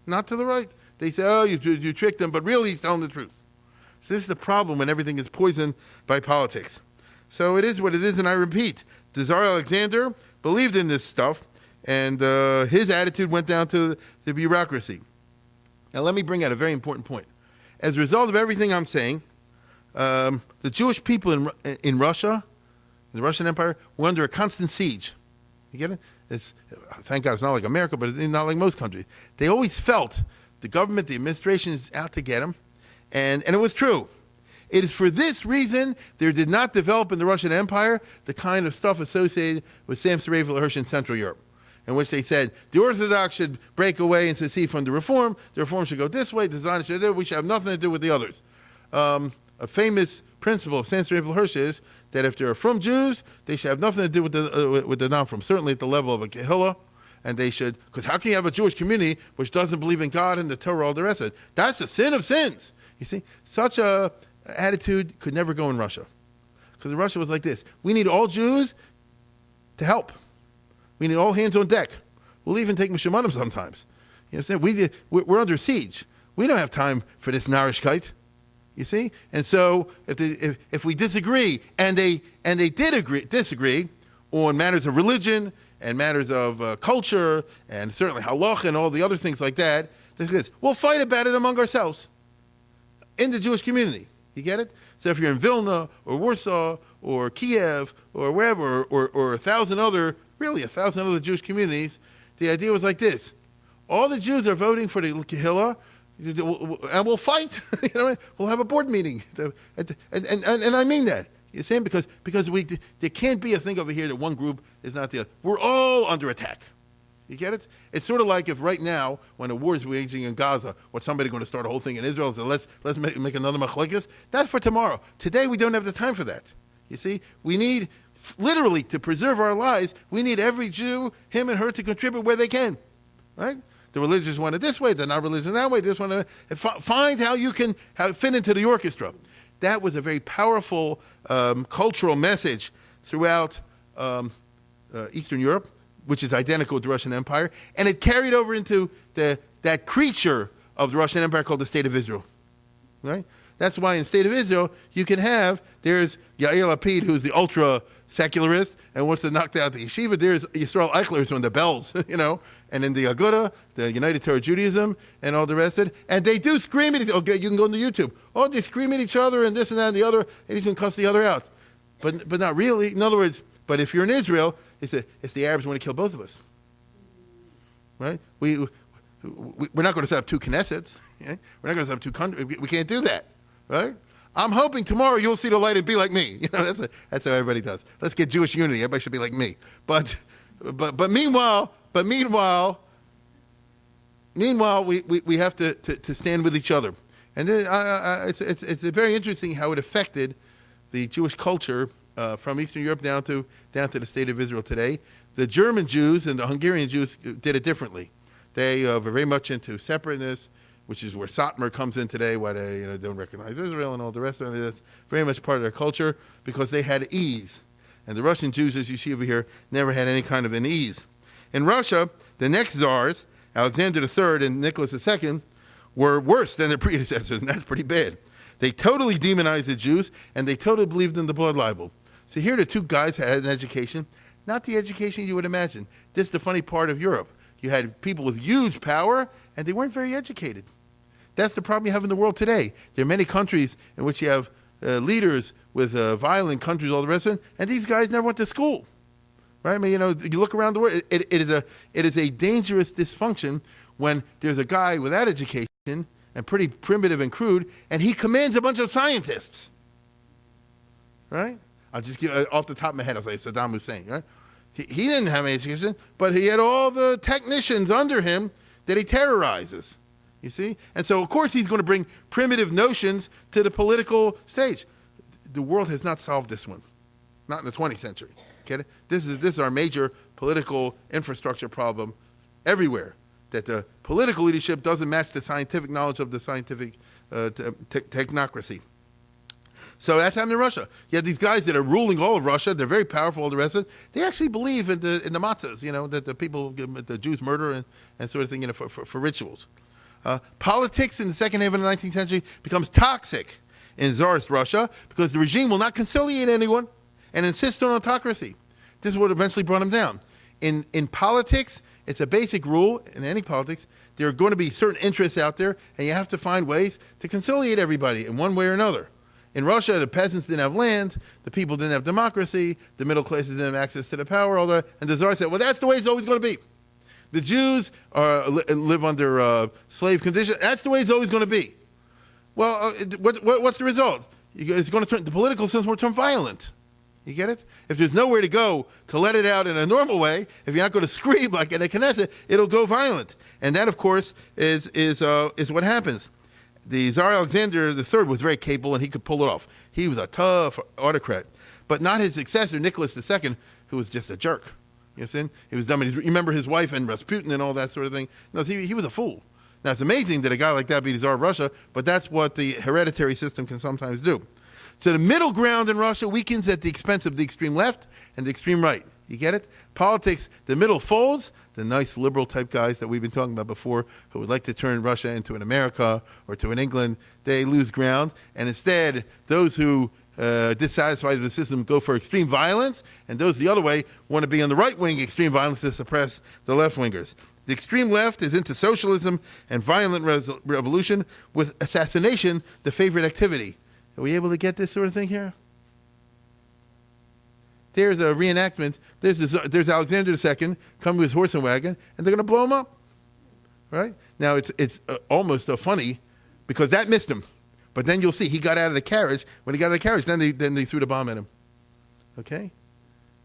Not to the right. They say, you tricked him, but really he's telling the truth. So this is the problem when everything is poisoned by politics. So it is what it is, and I repeat, Tsar Alexander believed in this stuff, and his attitude went down to the bureaucracy. Now let me bring out a very important point. As a result of everything I'm saying, the Jewish people in Russia, the Russian Empire, were under a constant siege. You get it? Thank God it's not like America, but it's not like most countries. They always felt the government, the administration is out to get them, and it was true. It is for this reason there did not develop in the Russian Empire the kind of stuff associated with Samson Raphael Hirsch in Central Europe, in which they said the Orthodox should break away and secede from the Reform should go this way, the Zionists should do that, we should have nothing to do with the others. A famous principle of Samson Raphael Hirsch is that if they're from Jews, they should have nothing to do with the non-from, certainly at the level of a Kehillah, and they should, because how can you have a Jewish community which doesn't believe in God and the Torah, all the rest of it? That's a sin of sins. You see, such a attitude could never go in Russia. Because Russia was like this. We need all Jews to help. We need all hands on deck. We'll even take Mishamanim sometimes. You know what I'm saying? We're under siege. We don't have time for this narishkeit. You see? And so if we disagree, and they disagree on matters of religion and matters of culture and certainly halach and all the other things like that, we'll fight about it among ourselves in the Jewish community. You get it? So if you're in Vilna or Warsaw or Kiev or wherever or 1,000 other Jewish communities, the idea was like this. All the Jews are voting for the Kehillah, and we'll fight. We'll have a board meeting. And I mean that. You're saying because there can't be a thing over here that one group is not the other. We're all under attack. You get it? It's sort of like if right now, when a war is waging in Gaza, somebody going to start a whole thing in Israel, so let's make another machlekes. That's for tomorrow. Today we don't have the time for that. You see, we need, literally, to preserve our lives, we need every Jew, him and her, to contribute where they can. Right? The religious want it this way, the non-religious that way, this one. Find how you can fit into the orchestra. That was a very powerful cultural message throughout Eastern Europe, which is identical with the Russian Empire, and it carried over into that creature of the Russian Empire called the State of Israel. Right? That's why in the State of Israel, you can there's Yair Lapid, who's the ultra-secularist, and wants to knock out the yeshiva. There's Yisrael Eichler, who's on the bells, and in the Aguda, the United Torah Judaism, and all the rest of it. And they do scream at each other. Okay, you can go on the YouTube. Oh, they scream at each other and this and that and the other, and you can cuss the other out. But not really. In other words, but if you're in Israel, it's the Arabs want to kill both of us. Right? We're not going to set up two Knessets. Yeah? We're not going to set up two countries. We can't do that. Right? I'm hoping tomorrow you'll see the light and be like me. That's how everybody does. Let's get Jewish unity. Everybody should be like me. But meanwhile, we have to stand with each other. And then it's very interesting how it affected the Jewish culture from Eastern Europe down to the State of Israel today. The German Jews and the Hungarian Jews did it differently. They were very much into separateness, which is where Satmar comes in today, why they don't recognize Israel and all the rest of it. It's very much part of their culture because they had ease. And the Russian Jews, as you see over here, never had any kind of an ease. In Russia, the next czars, Alexander III and Nicholas II, were worse than their predecessors, and that's pretty bad. They totally demonized the Jews, and they totally believed in the blood libel. So here the two guys had an education, not the education you would imagine. This is the funny part of Europe. You had people with huge power, and they weren't very educated. That's the problem you have in the world today. There are many countries in which you have leaders with violent countries, all the rest of it, and these guys never went to school. Right? I mean, you look around the world, it is a dangerous dysfunction when there's a guy without education and pretty primitive and crude, and he commands a bunch of scientists. Right? I'll just give off the top of my head, I'll say Saddam Hussein. Right? He didn't have any education, but he had all the technicians under him that he terrorizes. You see? And so, of course, he's going to bring primitive notions to the political stage. The world has not solved this one. Not in the 20th century. Get it? This is our major political infrastructure problem everywhere. That the political leadership doesn't match the scientific knowledge of the scientific technocracy. So that's happening in Russia. You have these guys that are ruling all of Russia. They're very powerful, all the rest of it. They actually believe in the matzahs, that the people, the Jews murder and sort of thing, for rituals. Politics in the second half of the 19th century becomes toxic in Tsarist Russia because the regime will not conciliate anyone and insist on autocracy. This is what eventually brought him down. In politics, it's a basic rule in any politics. There are going to be certain interests out there, and you have to find ways to conciliate everybody in one way or another. In Russia, the peasants didn't have land, the people didn't have democracy, the middle classes didn't have access to the power, and the Tsar said, well, that's the way it's always going to be. The Jews live under slave condition. That's the way it's always going to be. Well, what's the result? It's going to turn, the political system will turn violent. You get it? If there's nowhere to go to let it out in a normal way, if you're not going to scream like in a Knesset, it'll go violent. And that, of course, is what happens. The Tsar Alexander III was very capable, and he could pull it off. He was a tough autocrat. But not his successor, Nicholas II, who was just a jerk. You know, he was dumb. You remember his wife and Rasputin and all that sort of thing? No, he was a fool. Now, it's amazing that a guy like that be the Tsar of Russia, but that's what the hereditary system can sometimes do. So the middle ground in Russia weakens at the expense of the extreme left and the extreme right. You get it? Politics, the middle folds. The nice liberal type guys that we've been talking about before who would like to turn Russia into an America or to an England, they lose ground. And instead, those who dissatisfied with the system go for extreme violence, and those the other way want to be on the right wing extreme violence to suppress the left wingers. The extreme left is into socialism and violent revolution, with assassination the favorite activity. Are we able to get this sort of thing here? There's a reenactment. There's Alexander II coming with his horse and wagon, and they're going to blow him up. Right? Now, it's almost funny because that missed him. But then you'll see he got out of the carriage. When he got out of the carriage, then they threw the bomb at him. Okay?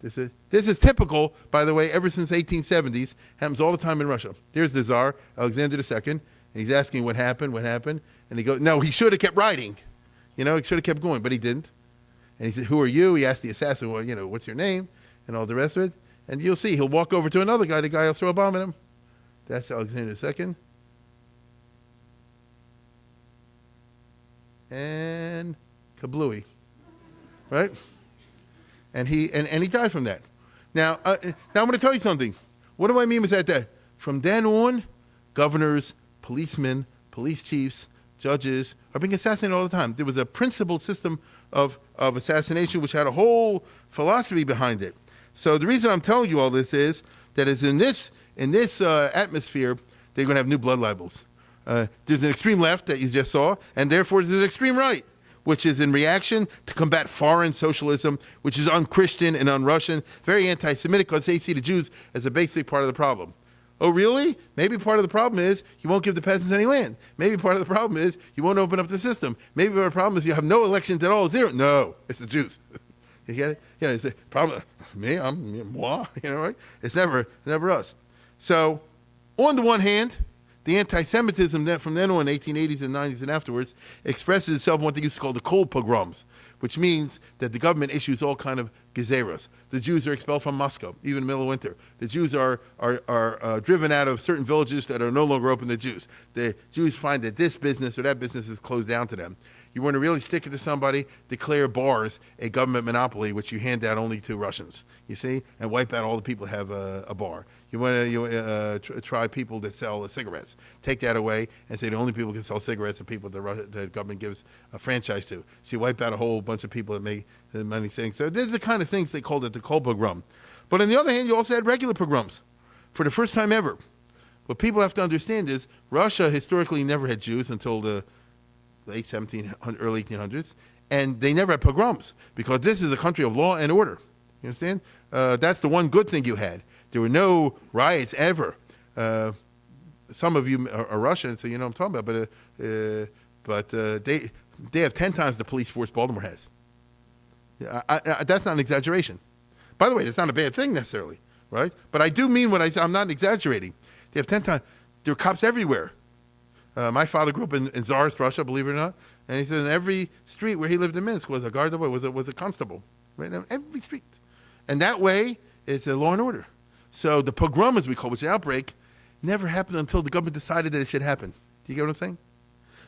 This is typical, by the way, ever since 1870s. Happens all the time in Russia. There's the Tsar, Alexander II, and he's asking what happened. And he goes, no, he should have kept riding. He should have kept going, but he didn't. And he said, who are you? He asked the assassin, well, what's your name? And all the rest of it. And you'll see, he'll walk over to another guy. The guy will throw a bomb at him. That's Alexander II. And kablooey. Right? And he died from that. Now I'm going to tell you something. What do I mean by that? From then on, governors, policemen, police chiefs, judges are being assassinated all the time. There was a principled system of assassination which had a whole philosophy behind it. So the reason I'm telling you all this is that is in this atmosphere, they're going to have new blood libels. There's an extreme left that you just saw, and therefore there's an extreme right, which is in reaction to combat foreign socialism, which is un-Christian and un-Russian, very anti-Semitic because they see the Jews as a basic part of the problem. Oh, really? Maybe part of the problem is you won't give the peasants any land. Maybe part of the problem is you won't open up the system. Maybe part of the problem is you have no elections at all, zero. No, it's the Jews. You get it? It's the problem. Me, moi, right? It's never us. So, on the one hand, the anti-Semitism that from then on, 1880s and 90s and afterwards, expresses itself in what they used to call the cold pogroms, which means that the government issues all kind of gezeras. The Jews are expelled from Moscow, even in the middle of winter. The Jews are driven out of certain villages that are no longer open to Jews. The Jews find that this business or that business is closed down to them. You want to really stick it to somebody, declare bars a government monopoly, which you hand out only to Russians, you see, and wipe out all the people who have a bar. You want to try people that sell cigarettes. Take that away and say the only people who can sell cigarettes are people that the government gives a franchise to. So you wipe out a whole bunch of people that make money things. So these are the kind of things they called it the cold pogrom. But on the other hand, you also had regular pogroms for the first time ever. What people have to understand is Russia historically never had Jews until the late 1700s, early 1800s, and they never had pogroms because this is a country of law and order. You understand? That's the one good thing you had. There were no riots ever. Some of you are Russian, so you know what I'm talking about. But they have 10 times the police force Baltimore has. That's not an exaggeration. By the way, that's not a bad thing necessarily, right? But I do mean what I say. I'm not exaggerating. They have 10 times. there were cops everywhere. My father grew up in Czarist, Russia, believe it or not. And he said in every street where he lived in Minsk was a guard, was a constable. Right now, every street. And that way, it's a law and order. So the pogrom, as we call it, which is an outbreak, never happened until the government decided that it should happen. Do you get what I'm saying?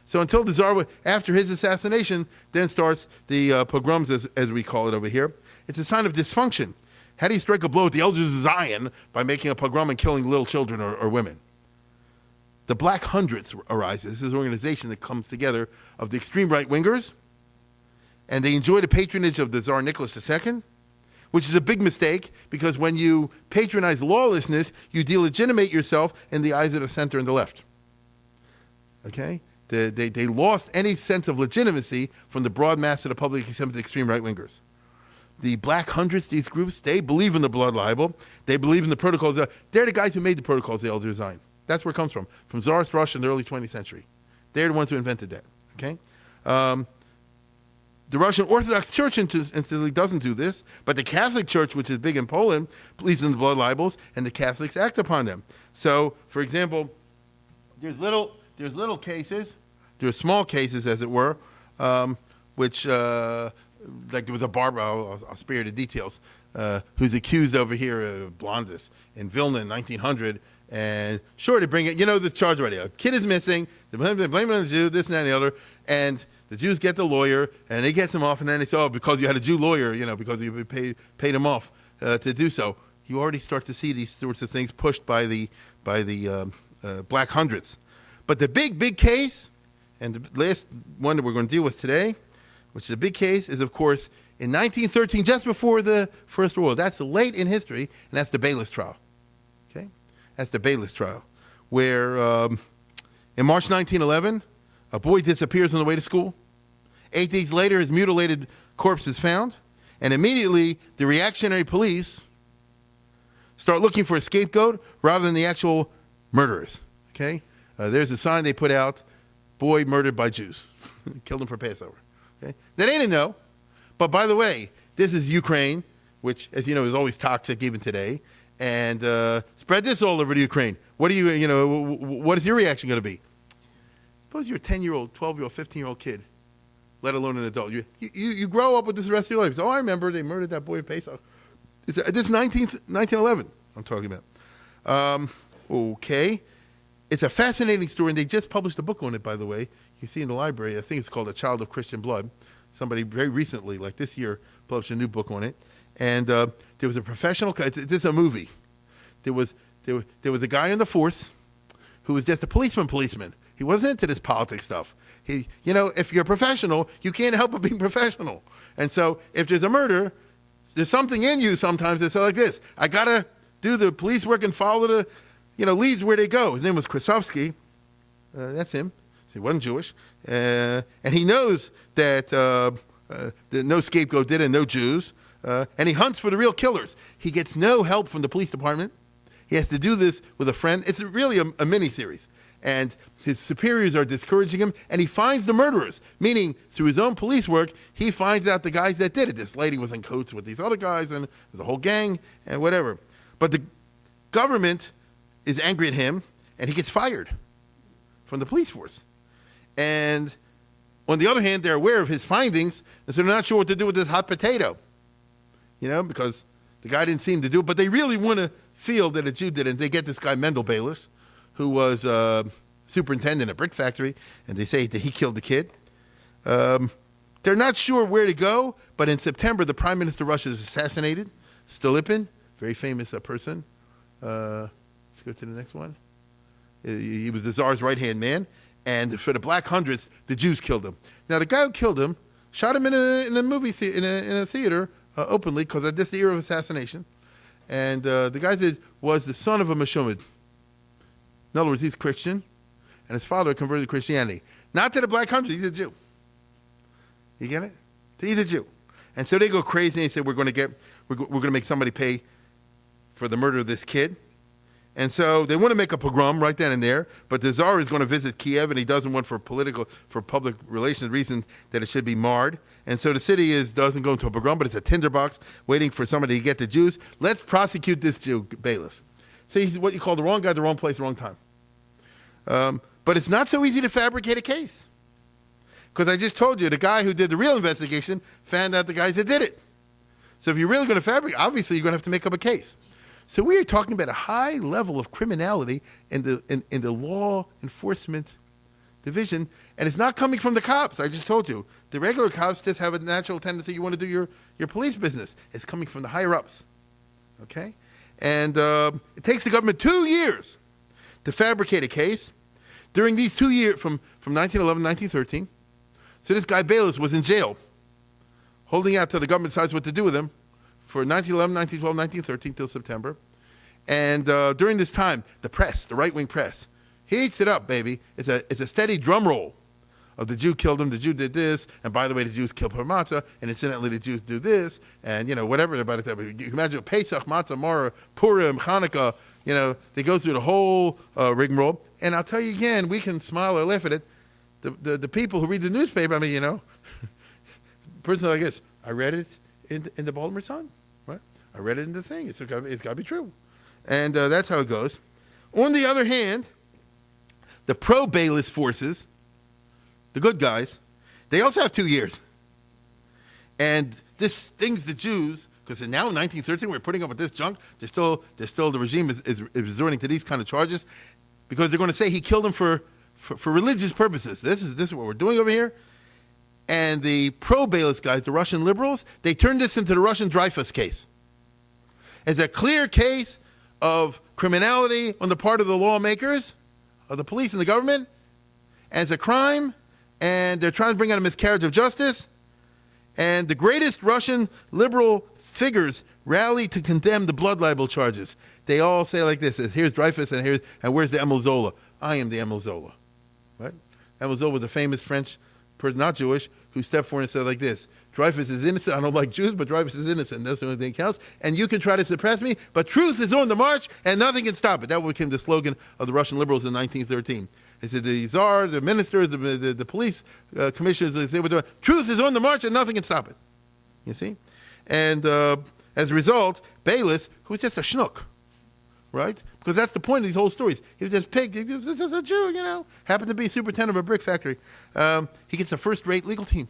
So until the Tsar, after his assassination, then starts the pogroms, as we call it over here. It's a sign of dysfunction. How do you strike a blow at the elders of Zion by making a pogrom and killing little children or women? The Black Hundreds arises. This is an organization that comes together of the extreme right-wingers, and they enjoy the patronage of the Tsar Nicholas II, which is a big mistake, because when you patronize lawlessness, you delegitimate yourself in the eyes of the center and the left. Okay? They lost any sense of legitimacy from the broad mass of the public except the extreme right-wingers. The Black Hundreds, these groups, they believe in the blood libel. They believe in the protocols. They're the guys who made the protocols of the Elder Zion. That's where it comes from Tsarist Russia in the early 20th century. They're the ones who invented that. Okay? The Russian Orthodox Church instantly doesn't do this, but the Catholic Church, which is big in Poland, believes in the blood libels, and the Catholics act upon them. So, for example, there's little cases, there are small cases, as it were, which, like there was a barber, I'll spare you the details, who's accused over here of blindness in Vilna in 1900, and sure, they bring it, the charge already. A kid is missing, they blame it on the Jew, this and that and the other, and the Jews get the lawyer, and they get him off, and then they say, oh, because you had a Jew lawyer, because you paid him off to do so. You already start to see these sorts of things pushed by the Black Hundreds. But the big case, and the last one that we're going to deal with today, which is a big case, is, of course, in 1913, just before the First World War. That's late in history, and that's the Bayless trial. Okay? That's the Bayless trial, where in March 1911, a boy disappears on the way to school. 8 days later, his mutilated corpse is found, and immediately the reactionary police start looking for a scapegoat rather than the actual murderers. Okay? There's a sign they put out, boy murdered by Jews. Killed him for Passover. Okay? They didn't know. But by the way, this is Ukraine, which, as you know, is always toxic even today. And spread this all over to Ukraine. What what is your reaction going to be? Suppose you're a 10-year-old, 12-year-old, 15-year-old kid, let alone an adult. You grow up with this the rest of your life. So, I remember they murdered that boy in Pesach. This is 1911 I'm talking about. Okay. It's a fascinating story, and they just published a book on it, by the way. You see in the library, I think it's called A Child of Christian Blood. Somebody very recently, like this year, published a new book on it. And there was a professional, this is a movie. There was a guy in the force who was just a policeman. He wasn't into this politics stuff. If you're a professional, you can't help but being professional. And so if there's a murder, there's something in you sometimes that's like this. I got to do the police work and follow the, leads where they go. His name was Krasovsky. That's him. So he wasn't Jewish. And he knows that no scapegoat did and no Jews. And he hunts for the real killers. He gets no help from the police department. He has to do this with a friend. It's really a mini-series. And his superiors are discouraging him, and he finds the murderers, meaning through his own police work, he finds out the guys that did it. This lady was in cahoots with these other guys, and there's a whole gang, and whatever. But the government is angry at him, and he gets fired from the police force. And on the other hand, they're aware of his findings, and so they're not sure what to do with this hot potato, because the guy didn't seem to do it, but they really want to feel that a Jew did it. And they get this guy, Mendel Bayless, who was superintendent at a brick factory, and they say that he killed the kid. They're not sure where to go, but in September, the Prime Minister of Russia is assassinated. Stolypin, very famous person. Let's go to the next one. He was the Tsar's right-hand man, and for the Black Hundreds, the Jews killed him. Now, the guy who killed him shot him in a movie in a theater openly, because this is the era of assassination. And the guy was the son of a Meshumid. In other words, he's Christian, and his father converted to Christianity. Not to the Black Hundreds, he's a Jew. You get it? He's a Jew. And so they go crazy and say, we're going to make somebody pay for the murder of this kid. And so they want to make a pogrom right then and there, but the Tsar is going to visit Kiev, and he doesn't want for public relations reasons that it should be marred. And so the city doesn't go into a pogrom, but it's a tinderbox waiting for somebody to get the Jews. Let's prosecute this Jew, Bayless. So he's what you call the wrong guy, the wrong place, the wrong time. But it's not so easy to fabricate a case. Because I just told you, the guy who did the real investigation found out the guys that did it. So if you're really going to fabricate, obviously you're going to have to make up a case. So we are talking about a high level of criminality in the law enforcement division, and it's not coming from the cops. I just told you. The regular cops just have a natural tendency, you want to do your police business. It's coming from the higher-ups, okay? And it takes the government 2 years to fabricate a case. During these 2 years, from 1911 to 1913, so this guy Bayless was in jail, holding out till the government decides what to do with him for 1911, 1912, 1913 till September. And during this time, the press, the right-wing press, heats it up, baby. It's a steady drum roll of the Jew killed him, the Jew did this, and by the way, the Jews killed per matzah, and incidentally, the Jews do this, and, whatever about it. You can imagine Pesach, Matzah, Mara, Purim, Hanukkah, they go through the whole rigmarole. And I'll tell you again, we can smile or laugh at it. The people who read the newspaper, person like this, I read it in the Baltimore Sun, right? I read it in the thing. It's got to be true. And that's how it goes. On the other hand, the pro-Bayless forces, the good guys, they also have 2 years. And this stings the Jews, because now in 1913 we're putting up with this junk. They're still the regime is resorting to these kind of charges because they're going to say he killed him for religious purposes. This is what we're doing over here. And the pro-Bayless guys, the Russian liberals, they turned this into the Russian Dreyfus case. It's a clear case of criminality on the part of the lawmakers, of the police and the government, and it's a crime, and they're trying to bring out a miscarriage of justice. And the greatest Russian liberal figures rally to condemn the blood libel charges. They all say like this, here's Dreyfus and where's the Emil Zola? I am the Emil Zola. Right? Emil Zola was a famous French person, not Jewish, who stepped forward and said like this, Dreyfus is innocent. I don't like Jews, but Dreyfus is innocent. That's the only thing that counts. And you can try to suppress me, but truth is on the march, and nothing can stop it. That became the slogan of the Russian liberals in 1913. They said the czar, the ministers, the police commissioners, they say, truth is on the march, and nothing can stop it. You see? And as a result, Bayless, who was just a schnook, right? Because that's the point of these whole stories. He was just picked. He was just a Jew, happened to be superintendent of a brick factory. He gets a first-rate legal team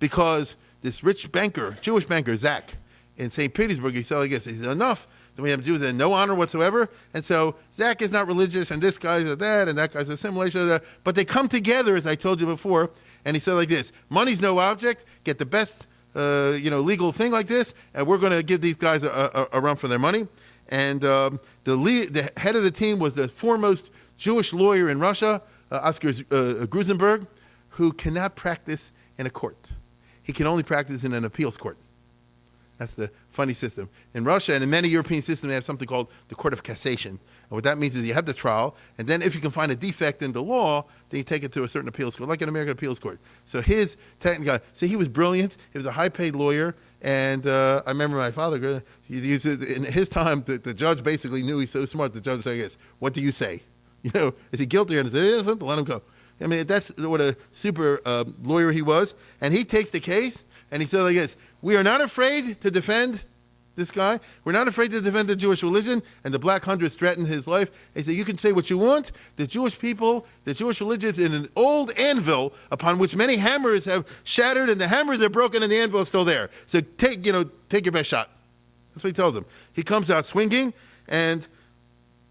because this rich banker, Jewish banker, Zach, in St. Petersburg, he said, I guess, he said, enough. Then we have Jews that have no honor whatsoever. And so Zach is not religious, and this guy's a that, and that guy's a assimilation of that. But they come together, as I told you before, and he said like this, money's no object, get the best legal thing like this, and we're going to give these guys a run for their money. And the head of the team was the foremost Jewish lawyer in Russia, Oscar Grusenberg, who cannot practice in a court. He can only practice in an appeals court. That's the funny system. In Russia and in many European systems, they have something called the Court of Cassation. And what that means is you have the trial, and then if you can find a defect in the law, then you take it to a certain appeals court, like an American appeals court. So his technical, he was brilliant. He was a high-paid lawyer, and I remember my father, in his time, the judge basically knew he's so smart. The judge said, what do you say? Is he guilty or innocent? Let him go. I mean, that's what a super lawyer he was. And he takes the case, and he said like this, we are not afraid to defend this guy. We're not afraid to defend the Jewish religion. And the Black Hundreds threatened his life. He said, you can say what you want. The Jewish people, the Jewish religion is in an old anvil upon which many hammers have shattered, and the hammers are broken, and the anvil is still there. So take your best shot. That's what he tells them. He comes out swinging, and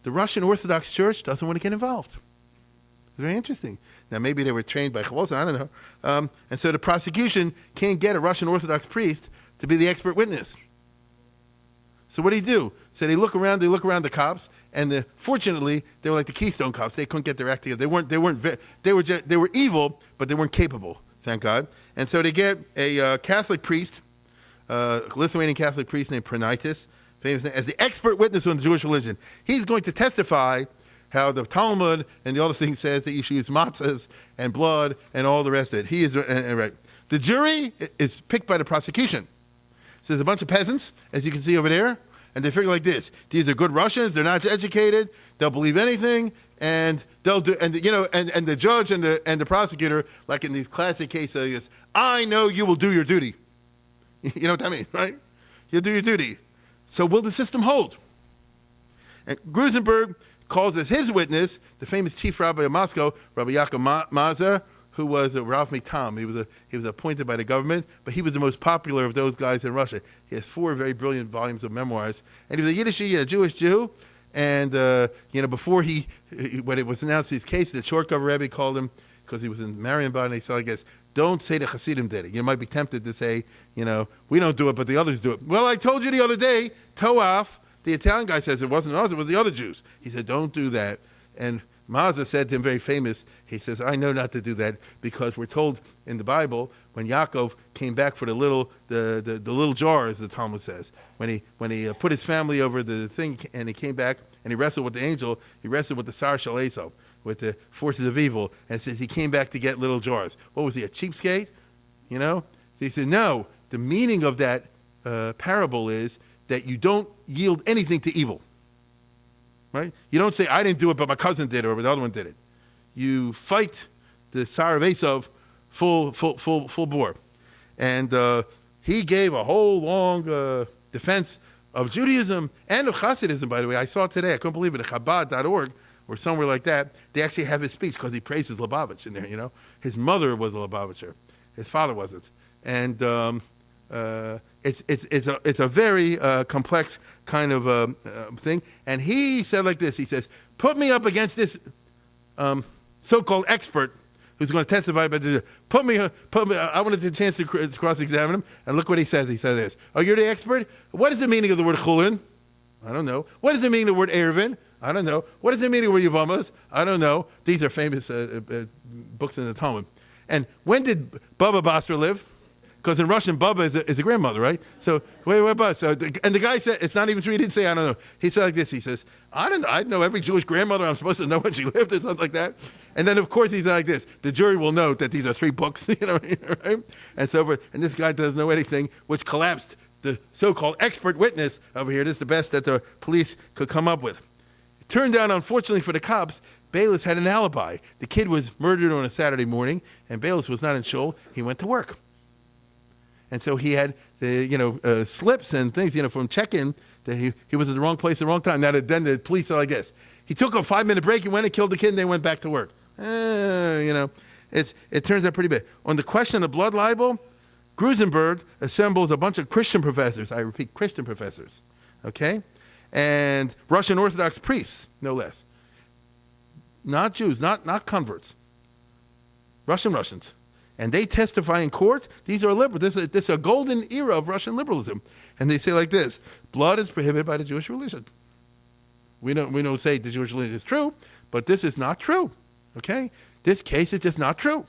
the Russian Orthodox Church doesn't want to get involved. It's very interesting. Now, maybe they were trained by Chavosa, I don't know. And so the prosecution can't get a Russian Orthodox priest to be the expert witness. So what do? So they look around the cops, and fortunately, they were like the Keystone cops. They couldn't get their act together. They were evil, but they weren't capable, thank God. And so they get a Catholic priest, a Lithuanian Catholic priest named Pranitis, famous name, as the expert witness on the Jewish religion. He's going to testify how the Talmud and the other thing says that you should use matzahs and blood and all the rest of it. He is right. The jury is picked by the prosecution. So there's a bunch of peasants, as you can see over there, and they figure like this: these are good Russians. They're not educated. They'll believe anything, and they'll do. And and the judge and the prosecutor, like in these classic cases, I know you will do your duty. You know what that means, right? You'll do your duty. So will the system hold? And Grusenberg calls as his witness the famous chief rabbi of Moscow, Rabbi Yaakov Mazer, who was a Rav Mitam. He was appointed by the government, but he was the most popular of those guys in Russia. He has 4 very brilliant volumes of memoirs, and he was a Yiddish, Jewish Jew. And before when it was announced his case, the Chorkov Rebbe called him because he was in Marienbad, and he said, "I guess don't say the Hasidim did it. You might be tempted to say, we don't do it, but the others do it." Well, I told you the other day, Toaf, the Italian guy, says it wasn't us, it was the other Jews. He said, "Don't do that." And Mazda said to him, very famous, he says, "I know not to do that because we're told in the Bible when Yaakov came back for the little jar, as the Talmud says, when he put his family over the thing and he came back and he wrestled with the angel, he wrestled with the Sar Shel Esau, with the forces of evil, and it says he came back to get little jars. What was he, a cheapskate? So he said, no, the meaning of that parable is that you don't yield anything to evil. Right? You don't say, I didn't do it, but my cousin did it, or the other one did it. You fight the Sar of Esau full bore. And he gave a whole long defense of Judaism and of Hasidism, by the way. I saw today, I couldn't believe it, at Chabad.org, or somewhere like that, they actually have his speech because he praises Lubavitch in there, His mother was a Lubavitcher. His father wasn't. And it's a very complex kind of thing. And he said like this, he says, put me up against this so-called expert who's going to testify about this. Put me. I wanted the chance to cross-examine him, and look what he says. He says this, "Oh, you're the expert? What is the meaning of the word chulin? I don't know. What does it mean the word erevin? I don't know. What does it mean the word yavamas? I don't know." These are famous books in the Talmud. And when did Baba Basra live? Because in Russian, Baba is a grandmother, right? So, wait, so, and the guy said, it's not even true, he didn't say, I don't know. He said like this, he says, I know every Jewish grandmother, I'm supposed to know when she lived, or something like that. And then, of course, he's like this, the jury will note that these are 3 books, right? And so forth. And this guy doesn't know anything, which collapsed the so-called expert witness over here. This is the best that the police could come up with. It turned out, unfortunately for the cops, Bayless had an alibi. The kid was murdered on a Saturday morning, and Bayless was not in shul. He went to work. And so he had the, slips and things, from check-in, that he was at the wrong place at the wrong time. Now, then the police said, I guess, he took a 5-minute break, he went and killed the kid, and then went back to work. It turns out pretty bad. On the question of blood libel, Grusenberg assembles a bunch of Christian professors, I repeat, Christian professors, okay? And Russian Orthodox priests, no less. Not Jews, not converts. Russians. And they testify in court. These are liberal. This is a golden era of Russian liberalism. And they say like this, blood is prohibited by the Jewish religion. We don't say the Jewish religion is true, but this is not true, okay? This case is just not true,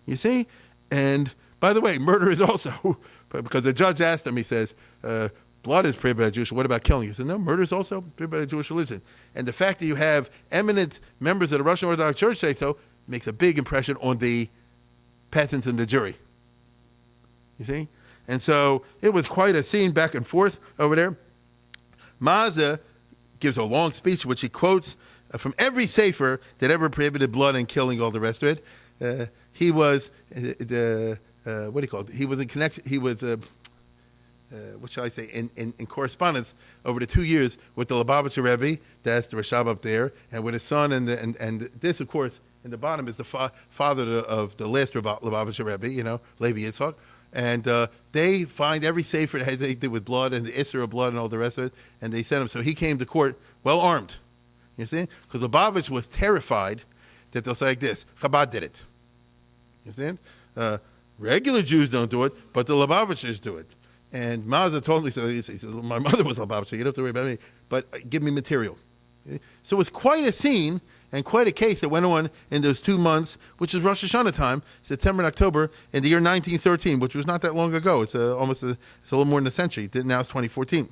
you see? And by the way, murder is also, because the judge asked him, he says, blood is prohibited by Jewish, what about killing? He said, no, murder is also prohibited by the Jewish religion. And the fact that you have eminent members of the Russian Orthodox Church say so makes a big impression on the peasants in the jury, you see? And so it was quite a scene back and forth over there. Maza gives a long speech, which he quotes from every sefer that ever prohibited blood and killing, all the rest of it. He was what do you call it? He was in connection. He was what shall I say? In correspondence over the 2 years with the Lubavitcher Rebbe, that's the Rashab up there, and with his son, and this, of course, in the bottom is the father of the last Lubavitcher Rebbe, Leib Yitzchak. And they find every sefer that has anything to do with blood and the Isser of blood and all the rest of it, and they sent him. So he came to court well armed, you see? Because Lubavitch was terrified that they'll say like this, Chabad did it. You see? Regular Jews don't do it, but the Lubavitchers do it. And Mazda told me, he says, my mother was Lubavitcher, you don't have to worry about me, but give me material. Okay? So it was quite a scene and quite a case that went on in those 2 months, which is Rosh Hashanah time, September and October, in the year 1913, which was not that long ago. It's it's a little more than a century. Now it's 2014.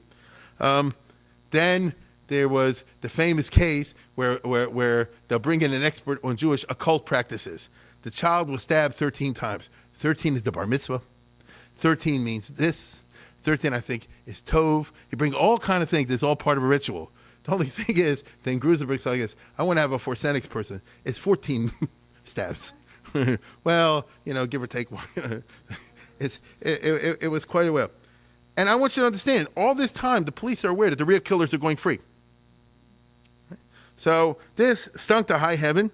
Then there was the famous case where they'll bring in an expert on Jewish occult practices. The child was stabbed 13 times. 13 is the bar mitzvah. 13 means this. 13, I think, is tov. You bring all kind of things. It's all part of a ritual. The only thing is, then Grusenberg said, I guess, I want to have a Forsenics person. It's 14 stabs. Well, give or take one. It was quite a while. And I want you to understand, all this time, the police are aware that the real killers are going free. Right? So this stunk to high heaven.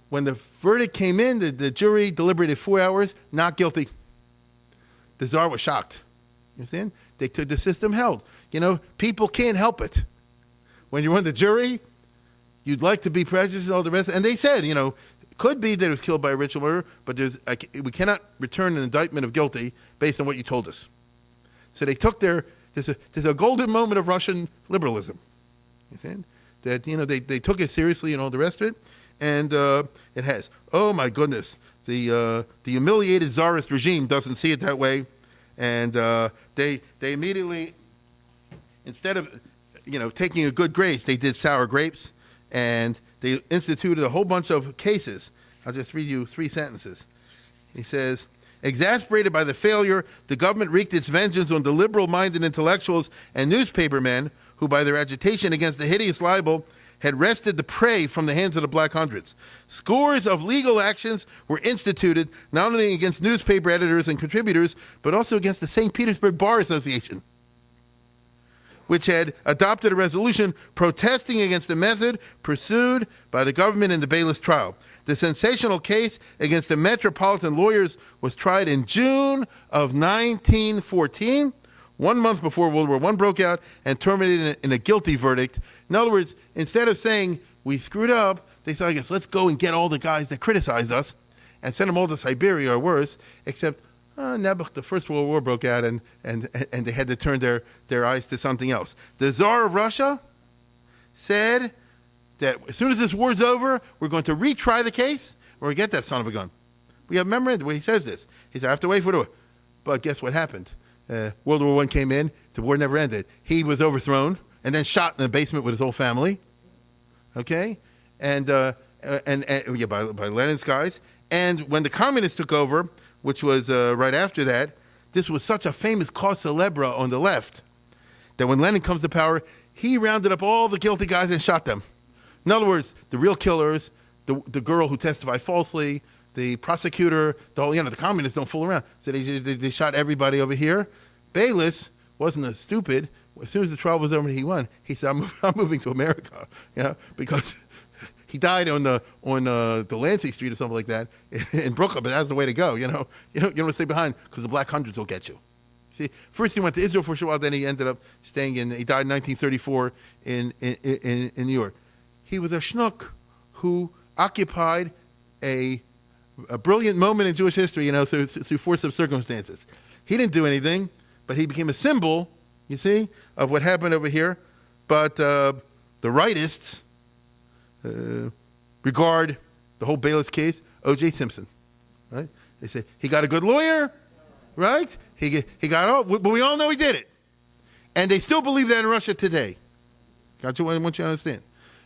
When the verdict came in, the jury deliberated 4 hours, not guilty. The Tsar was shocked. You understand? The system held. People can't help it. When you're on the jury, you'd like to be prejudiced and all the rest. And they said, it could be that it was killed by a ritual murder, but we cannot return an indictment of guilty based on what you told us. So they took there's a golden moment of Russian liberalism. You understand? That, they took it seriously and all the rest of it. And it has. Oh, my goodness. The humiliated Czarist regime doesn't see it that way. And they immediately, instead of, taking a good grace, they did sour grapes. And they instituted a whole bunch of cases. I'll just read you 3 sentences. He says, exasperated by the failure, the government wreaked its vengeance on the liberal-minded intellectuals and newspapermen who, by their agitation against the hideous libel, had wrested the prey from the hands of the Black Hundreds. Scores of legal actions were instituted, not only against newspaper editors and contributors, but also against the St. Petersburg Bar Association, which had adopted a resolution protesting against the method pursued by the government in the Baylis trial. The sensational case against the metropolitan lawyers was tried in June of 1914, 1 month before World War I broke out, and terminated in a guilty verdict. In other words, instead of saying, we screwed up, they said, I guess, let's go and get all the guys that criticized us and send them all to Siberia or worse, except the First World War broke out and they had to turn their eyes to something else. The Tsar of Russia said that as soon as this war's over, we're going to retry the case or get that son of a gun. We have memory where he says this. He said, I have to wait for it. But guess what happened? World War I came in, the war never ended. He was overthrown and then shot in the basement with his whole family, okay? By Lenin's guys. And when the communists took over, which was right after that, this was such a famous cause célèbre on the left that when Lenin comes to power, he rounded up all the guilty guys and shot them. In other words, the real killers, the girl who testified falsely, the prosecutor, the communists don't fool around. So they shot everybody over here. Baylis wasn't as stupid. As soon as the trial was over and he won, he said, I'm moving to America, because he died on the Lansing Street or something like that in Brooklyn, but that's the way to go, You don't want to stay behind because the Black Hundreds will get you. See, first he went to Israel for a while, then he ended up he died in 1934 in New York. He was a schnook who occupied a brilliant moment in Jewish history, through force of circumstances. He didn't do anything, but he became a symbol, you see, of what happened over here. But the rightists regard the whole Baylis case, O.J. Simpson, right? They say, he got a good lawyer, right? He got all, but we all know he did it. And they still believe that in Russia today. I want you to understand.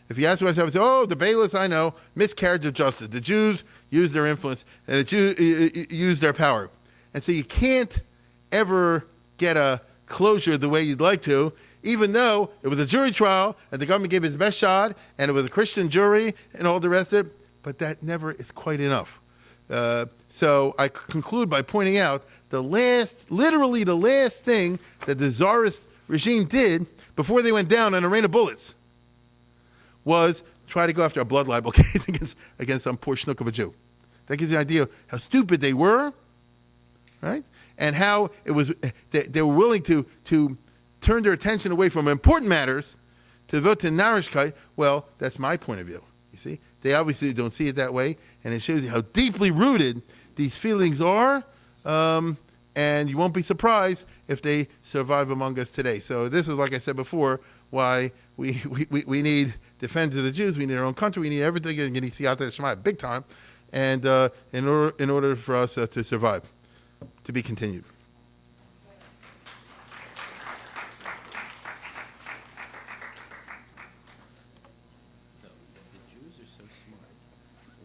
If you ask myself, say, the Baylis, I know, miscarriage of justice. The Jews used their influence, and the Jews used their power. And so you can't ever get a closure the way you'd like to, even though it was a jury trial, and the government gave its best shot, and it was a Christian jury, and all the rest of it, but that never is quite enough. So I conclude by pointing out literally the last thing that the Czarist regime did before they went down on a rain of bullets was try to go after a blood libel case against some poor schnook of a Jew. That gives you an idea of how stupid they were, right? And how it was they were willing to turn their attention away from important matters to devote to narishkeit. Well, that's my point of view. You see, they obviously don't see it that way, and it shows you how deeply rooted these feelings are. And you won't be surprised if they survive among us today. So this is, like I said before, why we need defend to the Jews. We need our own country. We need everything. And you need Siyata Shema big time, and in order for us to survive, to be continued. So the Jews are so smart.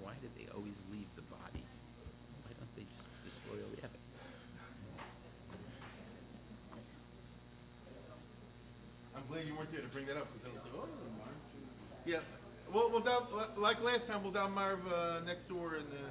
Why did they always leave the body? Why don't they just destroy all the evidence? I'm glad you weren't there to bring that up, because I was like, yeah. Well, like last time, we'll down Marv next door in the